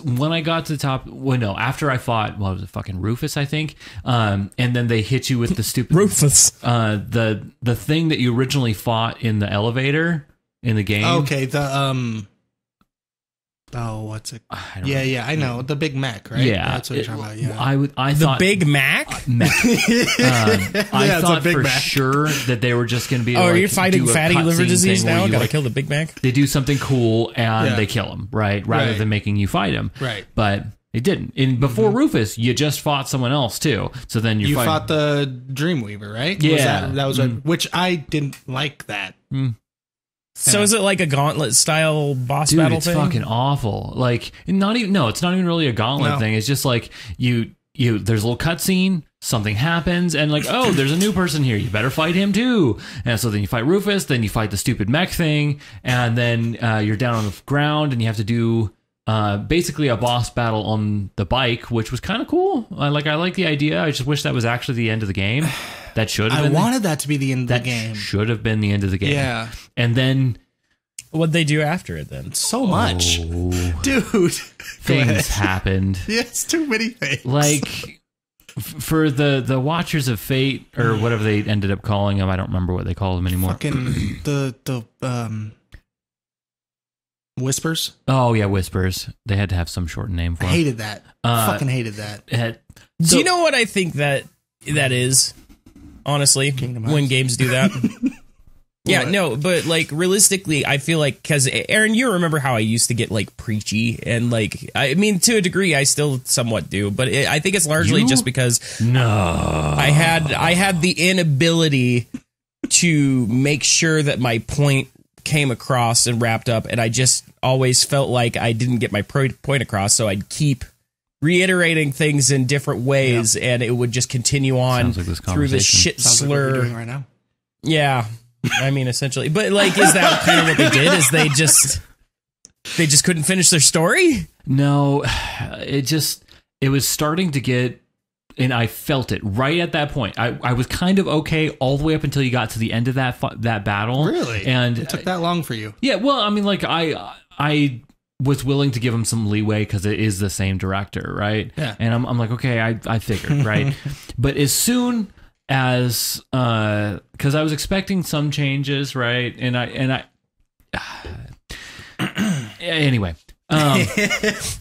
Speaker 1: when I got to the top, after I fought, was it fucking Rufus, I think? And then they hit you with the stupid
Speaker 2: Rufus.
Speaker 1: The thing that you originally fought in the elevator in the game.
Speaker 3: Okay, what's it? Yeah, I know. The Big Mac, right?
Speaker 1: Yeah.
Speaker 3: That's what you're talking about, yeah.
Speaker 1: I
Speaker 2: The
Speaker 1: thought
Speaker 2: Big Mac?
Speaker 1: Mac. I
Speaker 3: it's a
Speaker 1: thought
Speaker 3: Big
Speaker 1: for
Speaker 3: Mac.
Speaker 1: sure that they were just going to be
Speaker 2: Oh,
Speaker 1: like,
Speaker 2: are you fighting
Speaker 1: do a
Speaker 2: fatty liver
Speaker 1: cutscene
Speaker 2: disease
Speaker 1: thing where
Speaker 2: now?
Speaker 1: you,
Speaker 2: Gotta
Speaker 1: like,
Speaker 2: kill the Big Mac?
Speaker 1: they do something cool and
Speaker 3: Yeah.
Speaker 1: they kill him, right? Rather
Speaker 3: Right.
Speaker 1: than making you fight him.
Speaker 3: Right.
Speaker 1: But it didn't. And before Rufus, you just fought someone else too. So then
Speaker 3: You
Speaker 1: fighting.
Speaker 3: fought the Dreamweaver, right?
Speaker 1: Yeah.
Speaker 3: That was which I didn't like that.
Speaker 2: So is it like a gauntlet style boss
Speaker 1: Dude,
Speaker 2: battle
Speaker 1: it's
Speaker 2: thing?
Speaker 1: fucking awful. Like, it's not even really a gauntlet
Speaker 3: No.
Speaker 1: thing. It's just like there's a little cutscene, something happens, and like, oh, there's a new person here. You better fight him too. And so then you fight Rufus, then you fight the stupid mech thing, and then you're down on the ground and you have to do basically a boss battle on the bike, which was kind of cool. I like the idea. I just wish that was actually the end of the game. That should have
Speaker 3: I
Speaker 1: been.
Speaker 3: wanted that to be the end of the
Speaker 1: that
Speaker 3: game.
Speaker 1: should have been the end of the game.
Speaker 3: Yeah.
Speaker 1: And then
Speaker 2: What'd they do after it then?
Speaker 3: So much.
Speaker 1: oh,
Speaker 3: Dude.
Speaker 1: things happened.
Speaker 3: Yes, too many things.
Speaker 1: Like for the Watchers of Fate or whatever they ended up calling them, I don't remember what they call them anymore.
Speaker 3: Fucking the Whispers.
Speaker 1: Oh yeah, Whispers. They had to have some short name for
Speaker 3: I
Speaker 1: them.
Speaker 3: hated that. Fucking hated that.
Speaker 2: Do you know what I think that is? Honestly,
Speaker 3: Kingdom Hearts.
Speaker 2: when games do that. Yeah,
Speaker 3: What?
Speaker 2: no, but like realistically, I feel like because Aaron, you remember how I used to get like preachy and like I mean to a degree I still somewhat do, but I think it's largely
Speaker 1: You?
Speaker 2: just because
Speaker 1: No.
Speaker 2: I had the inability to make sure that my point came across and wrapped up, and I just always felt like I didn't get my point across, so I'd keep reiterating things in different ways, and it would just continue on
Speaker 1: Sounds like this
Speaker 2: through the
Speaker 1: conversation.
Speaker 2: shit
Speaker 3: Sounds like what we're
Speaker 2: slur.
Speaker 3: doing right now.
Speaker 2: Yeah, I mean, essentially, but like, is that kind of what they did? Is they just couldn't finish their story?
Speaker 1: No, it was starting to get, and I felt it right at that point. I was kind of okay all the way up until you got to the end of that battle.
Speaker 3: Really?
Speaker 1: And
Speaker 3: It took that long for you.
Speaker 1: yeah, well, I mean, like I was willing to give him some leeway because it is the same director, right?
Speaker 3: Yeah.
Speaker 1: And I'm like, okay, I figured, right? But as soon as because I was expecting some changes, right? And I anyway, as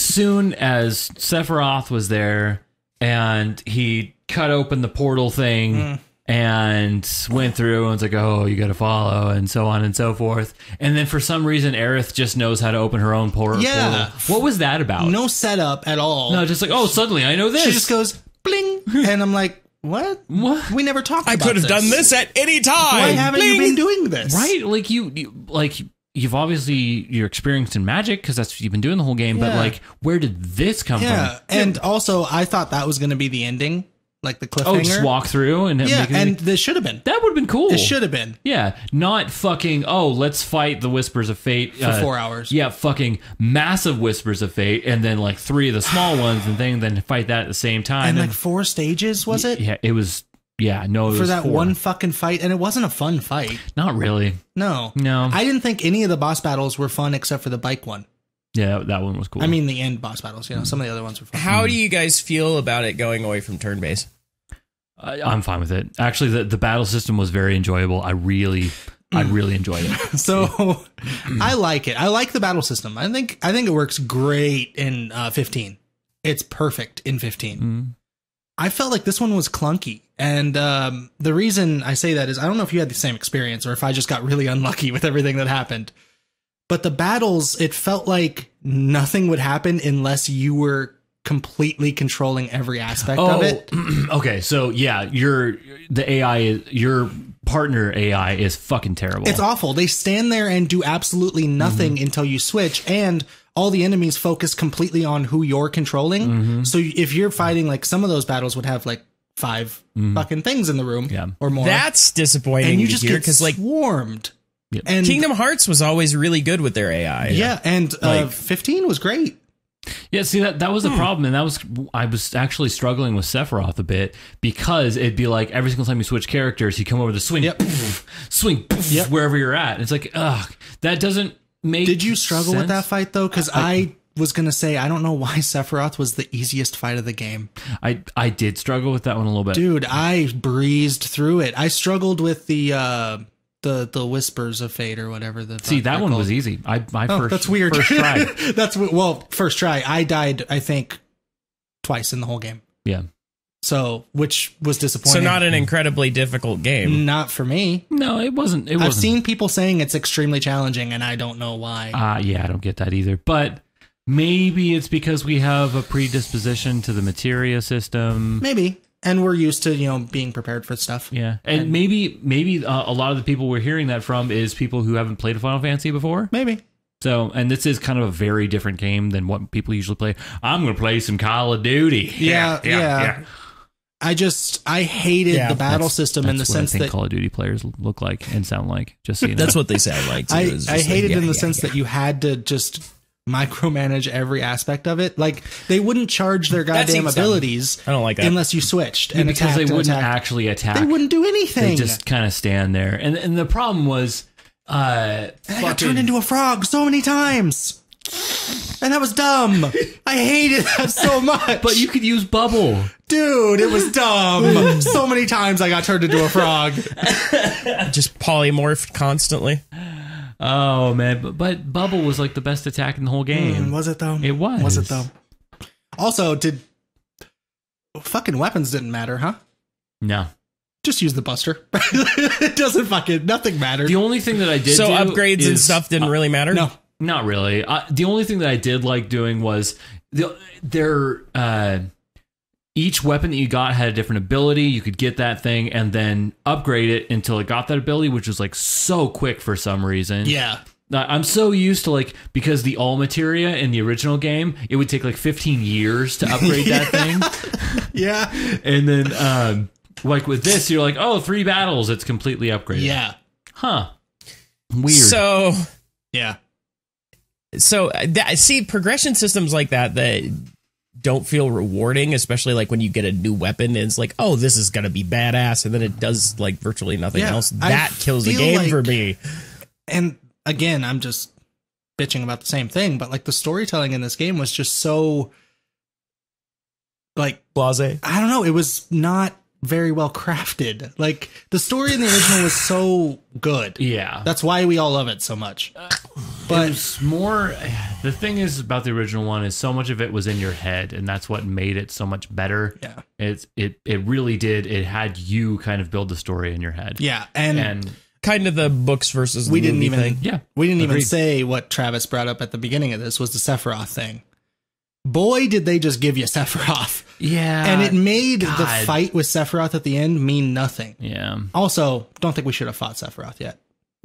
Speaker 1: soon as Sephiroth was there and he cut open the portal thing and went through and was like, oh, you got to follow and so on and so forth. And then for some reason, Aerith just knows how to open her own portal.
Speaker 3: Yeah.
Speaker 1: What was that about?
Speaker 3: No setup at all.
Speaker 1: No, just like, oh, suddenly I know this.
Speaker 3: She just goes bling, and I'm like, what?
Speaker 1: What?
Speaker 3: We never talked
Speaker 2: I
Speaker 3: about
Speaker 2: could have done this at any time.
Speaker 3: Why haven't you
Speaker 2: Bling!
Speaker 3: been doing this?
Speaker 1: Right? Like you like you've obviously you're experienced in magic because that's what you've been doing the whole game. But like, where did this come from?
Speaker 3: And also, I thought that was going to be the ending, like the cliffhanger.
Speaker 1: Oh, just walk through and
Speaker 3: and this should have been.
Speaker 1: That would have been cool.
Speaker 3: It should have been.
Speaker 1: Yeah, not fucking. Oh, let's fight the Whispers of Fate
Speaker 3: for 4 hours.
Speaker 1: Yeah, fucking massive Whispers of Fate, and then like 3 of the small ones, and then fight that at the same time.
Speaker 3: And like 4 stages, was it?
Speaker 1: Yeah, it was. Yeah, no, it
Speaker 3: for
Speaker 1: was
Speaker 3: that
Speaker 1: 4.
Speaker 3: one fucking fight, and it wasn't a fun fight.
Speaker 1: Not really.
Speaker 3: No. I didn't think any of the boss battles were fun except for the bike one.
Speaker 1: Yeah, that one was cool.
Speaker 3: I mean, the end boss battles. You know, some of the other ones were fun.
Speaker 2: How do you guys feel about it going away from turn-based?
Speaker 1: I'm fine with it. Actually, the battle system was very enjoyable. I really enjoyed it.
Speaker 3: So I like it. I like the battle system. I think it works great in 15. It's perfect in 15. I felt like this one was clunky. And the reason I say that is I don't know if you had the same experience or if I just got really unlucky with everything that happened. But the battles, it felt like nothing would happen unless you were completely controlling every aspect of it.
Speaker 1: Okay, so yeah, your partner AI is fucking terrible.
Speaker 3: It's awful. They stand there and do absolutely nothing until you switch, and all the enemies focus completely on who you're controlling. So if you're fighting, like some of those battles would have like 5 fucking things in the room or more.
Speaker 2: That's disappointing.
Speaker 3: And you just get
Speaker 2: because like
Speaker 3: swarmed.
Speaker 1: Yep.
Speaker 3: And
Speaker 2: Kingdom Hearts was always really good with their AI.
Speaker 3: Yeah, and
Speaker 2: Like-
Speaker 3: 15 was great.
Speaker 1: Yeah, see that was the problem, and I was actually struggling with Sephiroth a bit because it'd be like every single time you switch characters, you come over to swing, swing, wherever you're at. And it's like, ugh, that doesn't make.
Speaker 3: Did you struggle with
Speaker 1: sense.
Speaker 3: that fight though? Because I was gonna say I don't know why Sephiroth was the easiest fight of the game.
Speaker 1: I did struggle with that one a little bit,
Speaker 3: Dude, I breezed through it. I struggled with the Whispers of Fate or whatever.
Speaker 1: That one was easy.
Speaker 3: That's weird.
Speaker 1: First try.
Speaker 3: First try. I died, I think, twice in the whole game.
Speaker 1: Yeah.
Speaker 3: So, which was disappointing.
Speaker 2: So not an incredibly difficult game.
Speaker 3: Not for me.
Speaker 1: No, it wasn't.
Speaker 3: I've seen people saying it's extremely challenging, and I don't know why.
Speaker 1: Yeah, I don't get that either. But maybe it's because we have a predisposition to the materia system.
Speaker 3: Maybe. And we're used to, being prepared for stuff.
Speaker 1: Yeah. And maybe a lot of the people we're hearing that from is people who haven't played a Final Fantasy before.
Speaker 3: Maybe.
Speaker 1: So, and this is kind of a very different game than what people usually play. I'm going to play some Call of Duty.
Speaker 3: Yeah. I hated the battle system in the sense that
Speaker 1: Call of Duty players look like and sound like. Just so you know.
Speaker 2: That's what they sound like. Too,
Speaker 3: I hated in the sense that you had to just micromanage every aspect of it. Like they wouldn't charge their goddamn abilities.
Speaker 2: I don't like that
Speaker 3: unless you switched and
Speaker 1: because they wouldn't actually attack.
Speaker 3: They wouldn't do anything.
Speaker 1: They just kind of stand there. And the problem was,
Speaker 3: I got turned into a frog so many times. And that was dumb. I hated that so much.
Speaker 1: But you could use bubble.
Speaker 3: Dude, it was dumb. So many times I got turned into a frog.
Speaker 2: Just polymorphed constantly.
Speaker 1: Oh, man. But bubble was like the best attack in the whole game.
Speaker 3: Was it, though?
Speaker 1: It was.
Speaker 3: Was it, though? Also, fucking weapons didn't matter, huh?
Speaker 1: No.
Speaker 3: Just use the buster. It doesn't nothing mattered.
Speaker 1: The only thing that I did
Speaker 2: upgrades and stuff didn't really matter?
Speaker 3: No.
Speaker 1: Not really. The only thing that I did like doing was each weapon that you got had a different ability. You could get that thing and then upgrade it until it got that ability, which was like so quick for some reason.
Speaker 3: Yeah.
Speaker 1: I'm so used to because the all materia in the original game, it would take like 15 years to upgrade that thing.
Speaker 3: Yeah.
Speaker 1: And then with this, you're like, 3 battles, it's completely upgraded.
Speaker 3: Yeah.
Speaker 1: Huh. Weird.
Speaker 2: So see, progression systems like that don't feel rewarding, especially like when you get a new weapon and it's like, oh, this is gonna be badass, and then it does like virtually nothing else. That kills the game for me.
Speaker 3: And again, I'm just bitching about the same thing, but like the storytelling in this game was just so like
Speaker 2: blasé.
Speaker 3: I don't know, it was not very well crafted. Like the story in the original was so good.
Speaker 1: Yeah.
Speaker 3: That's why we all love it so much. But
Speaker 1: it's more, the thing is about the original one is so much of it was in your head, and that's what made it so much better.
Speaker 3: Yeah.
Speaker 1: It really did. It had you kind of build the story in your head.
Speaker 3: Yeah.
Speaker 2: And kind of the books versus the movie thing.
Speaker 1: Yeah.
Speaker 3: We didn't even say what Travis brought up at the beginning of this was the Sephiroth thing. Boy, did they just give you Sephiroth.
Speaker 1: Yeah.
Speaker 3: And it made the fight with Sephiroth at the end mean nothing.
Speaker 1: Yeah.
Speaker 3: Also, don't think we should have fought Sephiroth yet.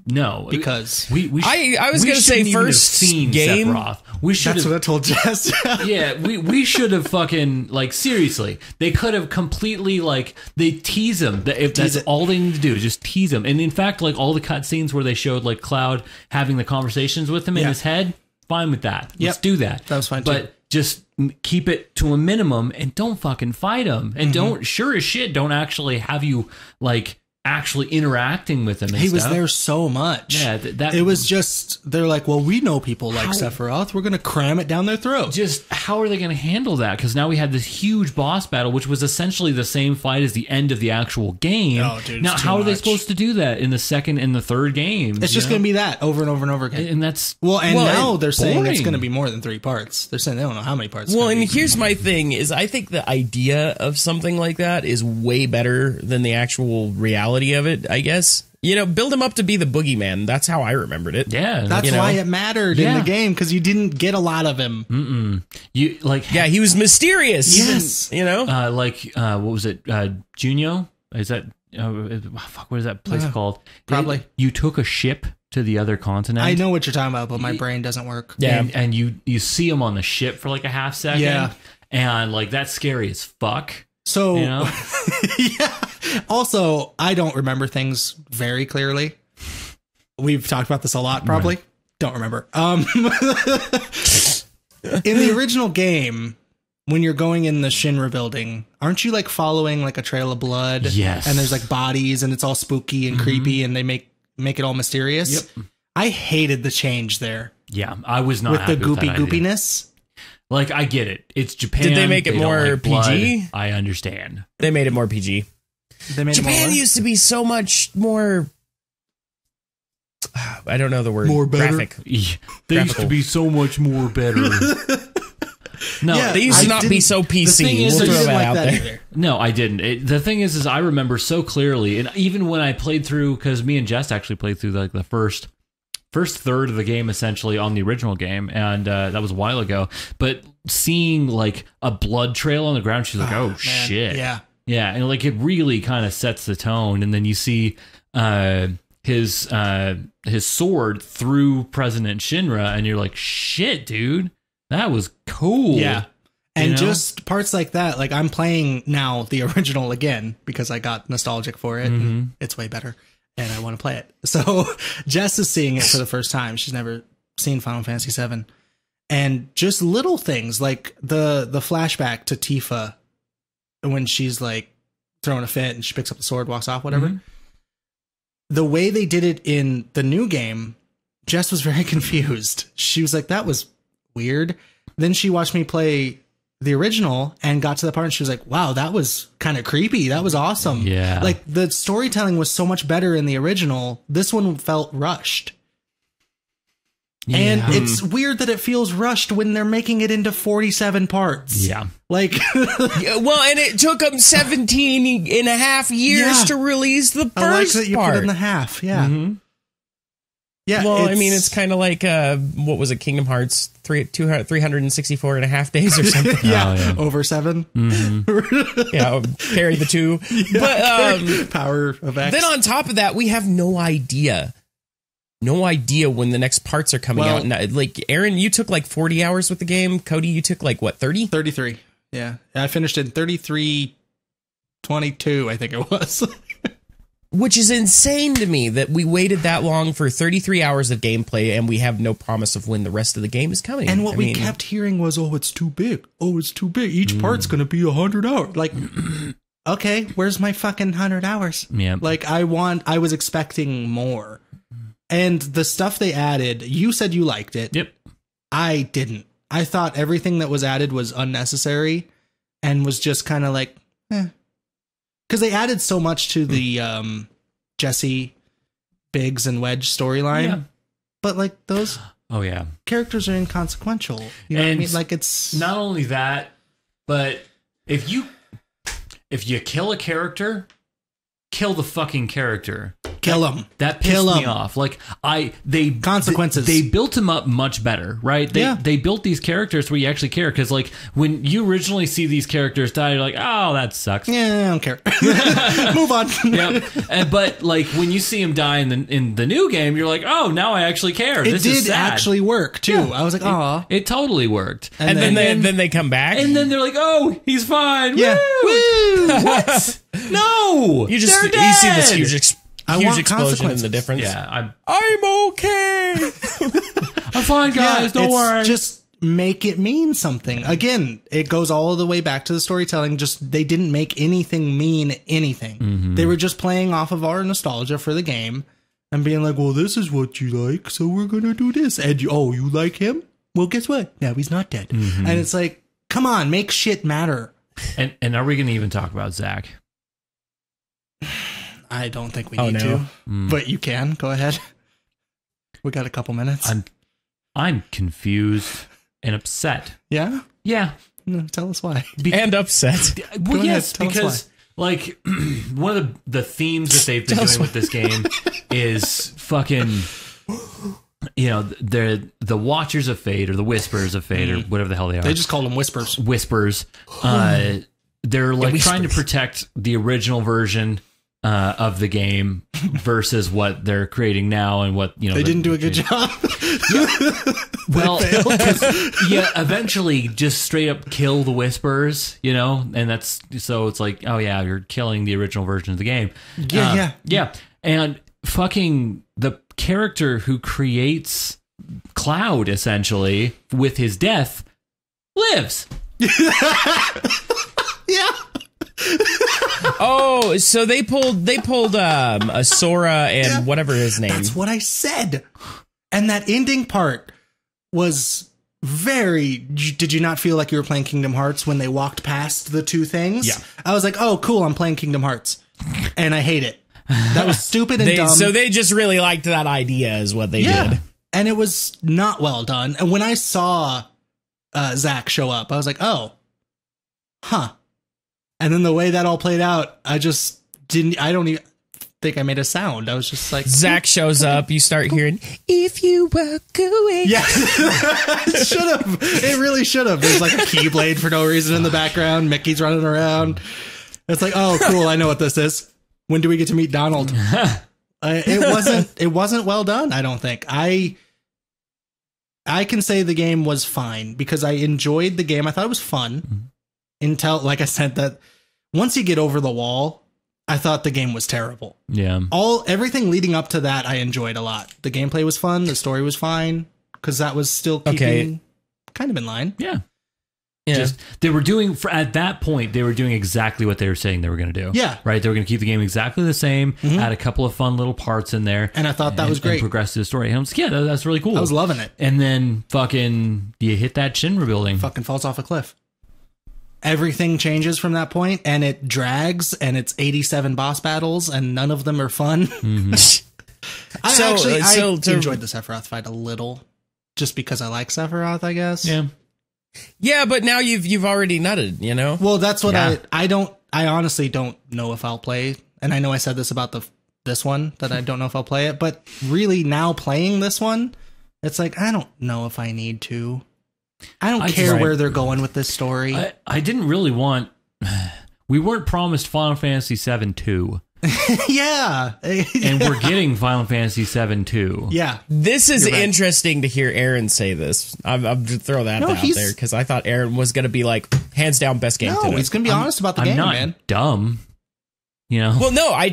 Speaker 1: No,
Speaker 3: because
Speaker 1: we
Speaker 2: I was going to say first game.
Speaker 1: Sephiroth. We should.
Speaker 3: That's what I told Jess.
Speaker 1: Yeah, we should have fucking like seriously. They could have completely like they tease him. If that's all they need to do, is just tease him. And in fact, like all the cutscenes where they showed like Cloud having the conversations with him in his head, fine with that. Let's do that.
Speaker 3: That was fine
Speaker 1: but
Speaker 3: too.
Speaker 1: Just keep it to a minimum and don't fucking fight him. And don't sure as shit don't actually have you like actually interacting with him. And
Speaker 3: he was
Speaker 1: stuff.
Speaker 3: there so much.
Speaker 1: Yeah, that
Speaker 3: it was just they're like, well, we know people like Sephiroth. We're gonna cram it down their throat.
Speaker 1: Just how are they going to handle that? Because now we had this huge boss battle, which was essentially the same fight as the end of the actual game.
Speaker 3: Oh, dude,
Speaker 1: now,
Speaker 3: it's
Speaker 1: how
Speaker 3: too
Speaker 1: are they
Speaker 3: much.
Speaker 1: supposed to do that in the second and the third game?
Speaker 3: It's just going to be that over and over and over again.
Speaker 1: and that's
Speaker 3: now they're saying it's
Speaker 1: boring.
Speaker 3: going to be more than 3 parts. They're saying they don't know how many parts.
Speaker 2: Well,
Speaker 3: it's
Speaker 2: and
Speaker 3: gonna be.
Speaker 2: here's my thing: is I think the idea of something like that is way better than the actual reality of it. I guess build him up to be the boogeyman. That's how I remembered it.
Speaker 1: Yeah,
Speaker 3: that's why it mattered in the game because you didn't get a lot of him.
Speaker 1: You like
Speaker 2: he was mysterious.
Speaker 3: Yes,
Speaker 1: what was it? Junio? Is that what is that place called?
Speaker 3: Probably.
Speaker 1: You took a ship to the other continent.
Speaker 3: I know what you're talking about, but my brain doesn't work.
Speaker 2: Yeah,
Speaker 1: and you see him on the ship for like a half second.
Speaker 3: Yeah,
Speaker 1: and like that's scary as fuck.
Speaker 3: So
Speaker 1: yeah.
Speaker 3: Also, I don't remember things very clearly. We've talked about this a lot, probably. Right. Don't remember. In the original game, when you're going in the Shinra building, aren't you like following like a trail of blood?
Speaker 1: Yes.
Speaker 3: And there's like bodies and it's all spooky and creepy and they make it all mysterious. Yep. I hated the change there.
Speaker 1: Yeah, I was not
Speaker 3: with
Speaker 1: happy
Speaker 3: the goopy
Speaker 1: with that
Speaker 3: goopiness.
Speaker 1: Like, I get it. It's Japan.
Speaker 2: Did they make it more
Speaker 1: like blood.
Speaker 2: PG?
Speaker 1: I understand.
Speaker 2: They made it more PG. Japan used to be so much more. I don't know the word.
Speaker 3: More better.
Speaker 1: Graphic. They used to be so much more better. No,
Speaker 2: they used to not be so PC. We'll throw that out there.
Speaker 3: Either.
Speaker 1: No, I didn't. The thing is I remember so clearly, and even when I played through, because me and Jess actually played through like the first third of the game essentially on the original game, and that was a while ago. But seeing like a blood trail on the ground, she's like, "Oh shit, yeah," and like it really kind of sets the tone. And then you see his sword through President Shinra, and you're like, "Shit, dude, that was cool."
Speaker 3: Yeah. And just parts like that, like I'm playing now the original again because I got nostalgic for it. And it's way better. And I want to play it. So Jess is seeing it for the first time. She's never seen Final Fantasy VII. And just little things like the flashback to Tifa when she's like throwing a fit and she picks up the sword, walks off, whatever. The way they did it in the new game, Jess was very confused. She was like, that was weird. Then she watched me play the original and got to the part and she was like, wow, that was kind of creepy. That was awesome.
Speaker 1: Yeah.
Speaker 3: Like the storytelling was so much better in the original. This one felt rushed. Yeah. And it's weird that it feels rushed when they're making it into 47 parts.
Speaker 1: Yeah.
Speaker 3: Like,
Speaker 2: well, and it took them 17 and a half years to release the first
Speaker 3: I like that you
Speaker 2: part.
Speaker 3: put in the half. Yeah. Yeah,
Speaker 2: well, I mean, it's kind of like, what was it, Kingdom Hearts, 364 and a half days or something?
Speaker 3: Yeah, over 7.
Speaker 2: Yeah, carry the 2.
Speaker 3: Yeah, but Power of X.
Speaker 2: Then on top of that, we have no idea when the next parts are coming out. Like, Aaron, you took like 40 hours with the game. Cody, you took like, what, 30?
Speaker 3: 33, yeah. I finished in 33:22, I think it was.
Speaker 2: Which is insane to me that we waited that long for 33 hours of gameplay and we have no promise of when the rest of the game is coming.
Speaker 3: And what we kept hearing was, oh, it's too big. Oh, it's too big. Each part's going to be 100 hours. Like, okay, where's my fucking 100 hours?
Speaker 1: Yeah.
Speaker 3: Like, I was expecting more. And the stuff they added, you said you liked it.
Speaker 1: Yep.
Speaker 3: I didn't. I thought everything that was added was unnecessary and was just kind of like, because they added so much to the Jesse, Biggs, and Wedge storyline, but like those characters are inconsequential. You know what I mean? Like it's
Speaker 1: not only that, but if you kill a character, kill the fucking character.
Speaker 3: Kill him.
Speaker 1: That pissed me off. Like
Speaker 3: Consequences.
Speaker 1: They built him up much better, right? They built these characters where you actually care, because like when you originally see these characters die, you're like, oh, that sucks.
Speaker 3: Yeah, I don't care. Move on.
Speaker 1: But like when you see him die in the new game, you're like, oh, now I actually care.
Speaker 3: It did actually work too. Yeah. I was like, oh,
Speaker 1: it totally worked.
Speaker 2: And then they come back,
Speaker 1: and then they're like, oh, he's fine.
Speaker 3: Yeah.
Speaker 1: Woo! What? No,
Speaker 2: you see this huge explosion in the difference.
Speaker 1: Yeah,
Speaker 2: I'm okay.
Speaker 1: I'm fine, guys. Don't worry.
Speaker 3: Just make it mean something. Again, it goes all the way back to the storytelling. Just they didn't make anything mean anything.
Speaker 1: Mm-hmm.
Speaker 3: They were just playing off of our nostalgia for the game and being like, well, this is what you like, so we're gonna do this. And you like him? Well, guess what? Now he's not dead.
Speaker 1: Mm-hmm.
Speaker 3: And it's like, come on, make shit matter.
Speaker 1: And are we going to even talk about Zach?
Speaker 3: I don't think we need to, but you can. Go ahead. We got a couple minutes.
Speaker 1: I'm confused and upset.
Speaker 3: Yeah?
Speaker 1: Yeah.
Speaker 3: No, tell us why.
Speaker 2: And upset.
Speaker 1: Well, yes, because like one of the themes that they've been doing with this game is fucking, you know, they're the Watchers of Fate or the Whispers of Fate or whatever the hell they are.
Speaker 3: They just call them Whispers.
Speaker 1: Whispers. They're like trying to protect the original version of the game versus what they're creating now and what, you know.
Speaker 3: They didn't do a good job.
Speaker 1: Well, eventually just straight up kill the Whispers, you know, and that's, so it's like, oh yeah, you're killing the original version of the game. Yeah. And fucking the character who creates Cloud essentially with his death lives.
Speaker 3: Yeah.
Speaker 2: Oh, so they pulled a Sora and whatever his name.
Speaker 3: That's what I said. And that ending part was very. Did you not feel like you were playing Kingdom Hearts when they walked past the two things?
Speaker 2: Yeah.
Speaker 3: I was like, oh, cool, I'm playing Kingdom Hearts. And I hate it. That was stupid and dumb.
Speaker 2: So they just really liked that idea is what they did.
Speaker 3: And it was not well done. And when I saw Zach show up, I was like, oh, huh. And then the way that all played out, I just didn't, I don't even think I made a sound. I was just like,
Speaker 2: Zach shows up, you start hearing, if you walk away.
Speaker 3: Yeah. It should have. It really should have. There's like a Keyblade for no reason in the background. Mickey's running around. It's like, oh, cool. I know what this is. When do we get to meet Donald? It wasn't well done, I don't think. I can say the game was fine because I enjoyed the game. I thought it was fun until, like I said, that once you get over the wall, I thought the game was terrible.
Speaker 1: Yeah.
Speaker 3: Everything leading up to that, I enjoyed a lot. The gameplay was fun. The story was fine because that was still keeping kind of in line.
Speaker 1: Yeah. Just they were doing at that point. They were doing exactly what they were saying they were going to do.
Speaker 3: Yeah,
Speaker 1: right. They were going to keep the game exactly the same. Add a couple of fun little parts in there,
Speaker 3: and I thought that was great.
Speaker 1: And progress to the story. And I was like, yeah, that's really cool.
Speaker 3: I was loving it.
Speaker 1: And then fucking you hit that Shinra building.
Speaker 3: Fucking falls off a cliff. Everything changes from that point, and it drags, and it's 87 boss battles, and none of them are fun. I enjoyed the Sephiroth fight a little, just because I like Sephiroth, I guess.
Speaker 2: Yeah. Yeah, but now you've already nutted, you know?
Speaker 3: Well, that's what I honestly don't know if I'll play. And I know I said this about this one, that I don't know if I'll play it, but really now playing this one, it's like, I don't know if I need to. I don't care where they're going with this story.
Speaker 1: I didn't really want, we weren't promised Final Fantasy 7-2.
Speaker 3: Yeah.
Speaker 1: And we're getting Final Fantasy 7-2.
Speaker 3: Yeah.
Speaker 2: This is interesting to hear Aaron say this. I'll just throw that out there because I thought Aaron was going to be like, hands down, best game today.
Speaker 3: He's going to be honest about the game,
Speaker 1: not
Speaker 3: man.
Speaker 1: Dumb. You know?
Speaker 2: Well, no, I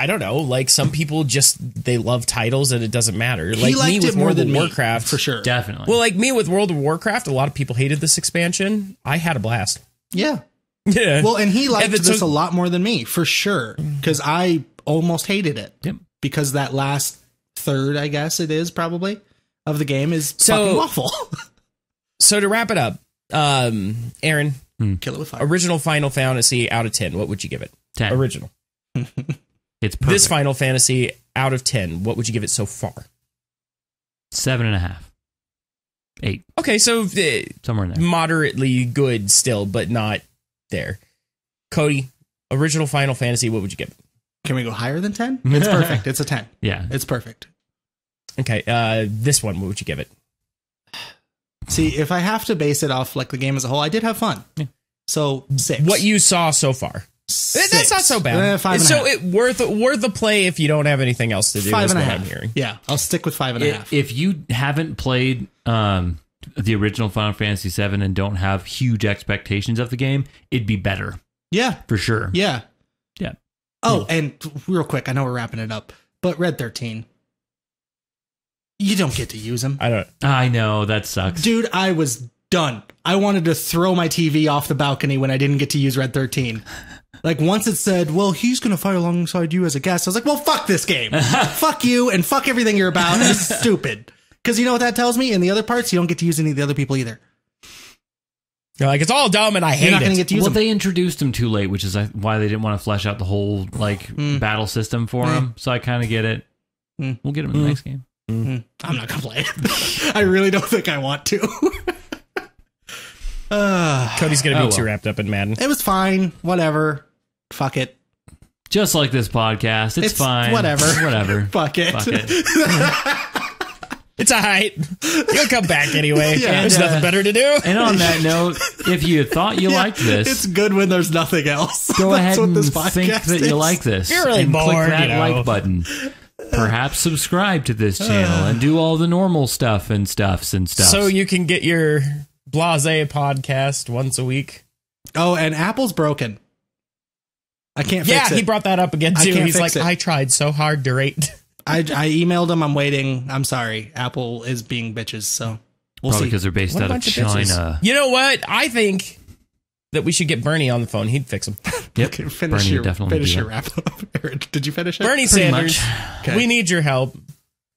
Speaker 2: don't know. Like, some people they love titles and it doesn't matter. Like me with World of Warcraft.
Speaker 3: For sure.
Speaker 1: Definitely.
Speaker 2: Well, like me with World of Warcraft, a lot of people hated this expansion. I had a blast.
Speaker 3: Yeah.
Speaker 2: Yeah.
Speaker 3: Well, and he liked this a lot more than me, for sure, because I almost hated it.
Speaker 1: Yep.
Speaker 3: Because that last third, I guess it is probably, of the game is fucking awful.
Speaker 2: So to wrap it up, Aaron,
Speaker 3: kill it with fire.
Speaker 2: Original Final Fantasy out of 10, what would you give it?
Speaker 1: 10.
Speaker 2: Original.
Speaker 1: It's perfect.
Speaker 2: This Final Fantasy out of 10, what would you give it so far?
Speaker 1: 7.5. 8.
Speaker 2: Okay, so
Speaker 1: somewhere in there.
Speaker 2: Moderately good still, but not there. Cody, original Final Fantasy, what would you give it?
Speaker 3: Can we go higher than 10? It's perfect. It's a 10.
Speaker 1: Yeah.
Speaker 3: It's perfect.
Speaker 2: Okay, this one, what would you give it?
Speaker 3: See, if I have to base it off like the game as a whole, I did have fun. Yeah. So 6.
Speaker 2: What you saw so far.
Speaker 3: 6.
Speaker 2: That's not so bad.
Speaker 3: 5.5.
Speaker 2: So it worth a play if you don't have anything else to do.
Speaker 3: 5.5.
Speaker 2: Is what I'm hearing.
Speaker 3: Yeah, I'll stick with 5.5.
Speaker 1: If you haven't played the original Final Fantasy VII and don't have huge expectations of the game, it'd be better.
Speaker 3: Yeah,
Speaker 1: For sure.
Speaker 3: yeah.
Speaker 1: Yeah.
Speaker 3: Oh, and real quick, I know we're wrapping it up, but Red 13, you don't get to use him.
Speaker 1: I know, that sucks.
Speaker 3: Dude, I was done. I wanted to throw my TV off the balcony when I didn't get to use Red 13. Like, once it said, well, he's going to fight alongside you as a guest, I was like, well, fuck this game. Fuck you and fuck everything you're about. It's stupid. Because you know what that tells me? In the other parts, you don't get to use any of the other people either.
Speaker 2: You're like, it's all dumb and I hate
Speaker 3: You're not going
Speaker 2: it.
Speaker 3: to get to use them.
Speaker 1: They introduced him too late, which is why they didn't want to flesh out the whole battle system for him. So I kind of get it. We'll get him in the next game.
Speaker 3: I'm not going to play it. I really don't think I want to.
Speaker 2: Cody's going to be too wrapped up in Madden.
Speaker 3: It was fine. Whatever. Fuck it.
Speaker 1: Just like this podcast. It's fine.
Speaker 3: Whatever.
Speaker 1: Whatever.
Speaker 3: Fuck it.
Speaker 1: Fuck it.
Speaker 2: It's all right. You'll come back anyway.
Speaker 3: Yeah.
Speaker 2: There's nothing better to do.
Speaker 1: And on that note, if you thought you liked this,
Speaker 3: It's good when there's nothing else.
Speaker 1: go ahead and think
Speaker 3: podcast
Speaker 1: that you
Speaker 3: is.
Speaker 1: like this.
Speaker 2: You're really
Speaker 1: and
Speaker 2: bored,
Speaker 1: click that
Speaker 2: you know.
Speaker 1: like button. Perhaps subscribe to this channel and do all the normal stuff and stuffs.
Speaker 2: So you can get your Blase podcast once a week.
Speaker 3: Oh, and Apple's broken. I can't fix it.
Speaker 2: Yeah, he brought that up again
Speaker 3: I
Speaker 2: too.
Speaker 3: can't
Speaker 2: He's
Speaker 3: fix
Speaker 2: like,
Speaker 3: it.
Speaker 2: I tried so hard to rate.
Speaker 3: I emailed him. I'm waiting. I'm sorry. Apple is being bitches, so we'll
Speaker 1: Probably
Speaker 3: see.
Speaker 1: because they're based
Speaker 2: What a
Speaker 1: out of
Speaker 2: bunch of bitches.
Speaker 1: China.
Speaker 2: You know what? I think that we should get Bernie on the phone. He'd fix him.
Speaker 1: Yep.
Speaker 3: Okay, finish
Speaker 1: Bernie
Speaker 3: your,
Speaker 1: would definitely
Speaker 3: finish
Speaker 1: do
Speaker 3: your
Speaker 1: that.
Speaker 3: wrap up. Aaron, did you finish it?
Speaker 2: Bernie
Speaker 1: Pretty
Speaker 2: Sanders,
Speaker 3: Okay.
Speaker 2: we need your help.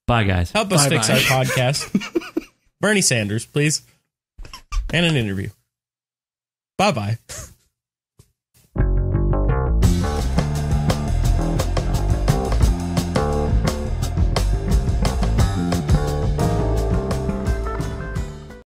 Speaker 1: Bye, guys.
Speaker 2: Help us
Speaker 3: Bye-bye.
Speaker 2: fix our podcast. Bernie Sanders, please. And an interview. Bye-bye.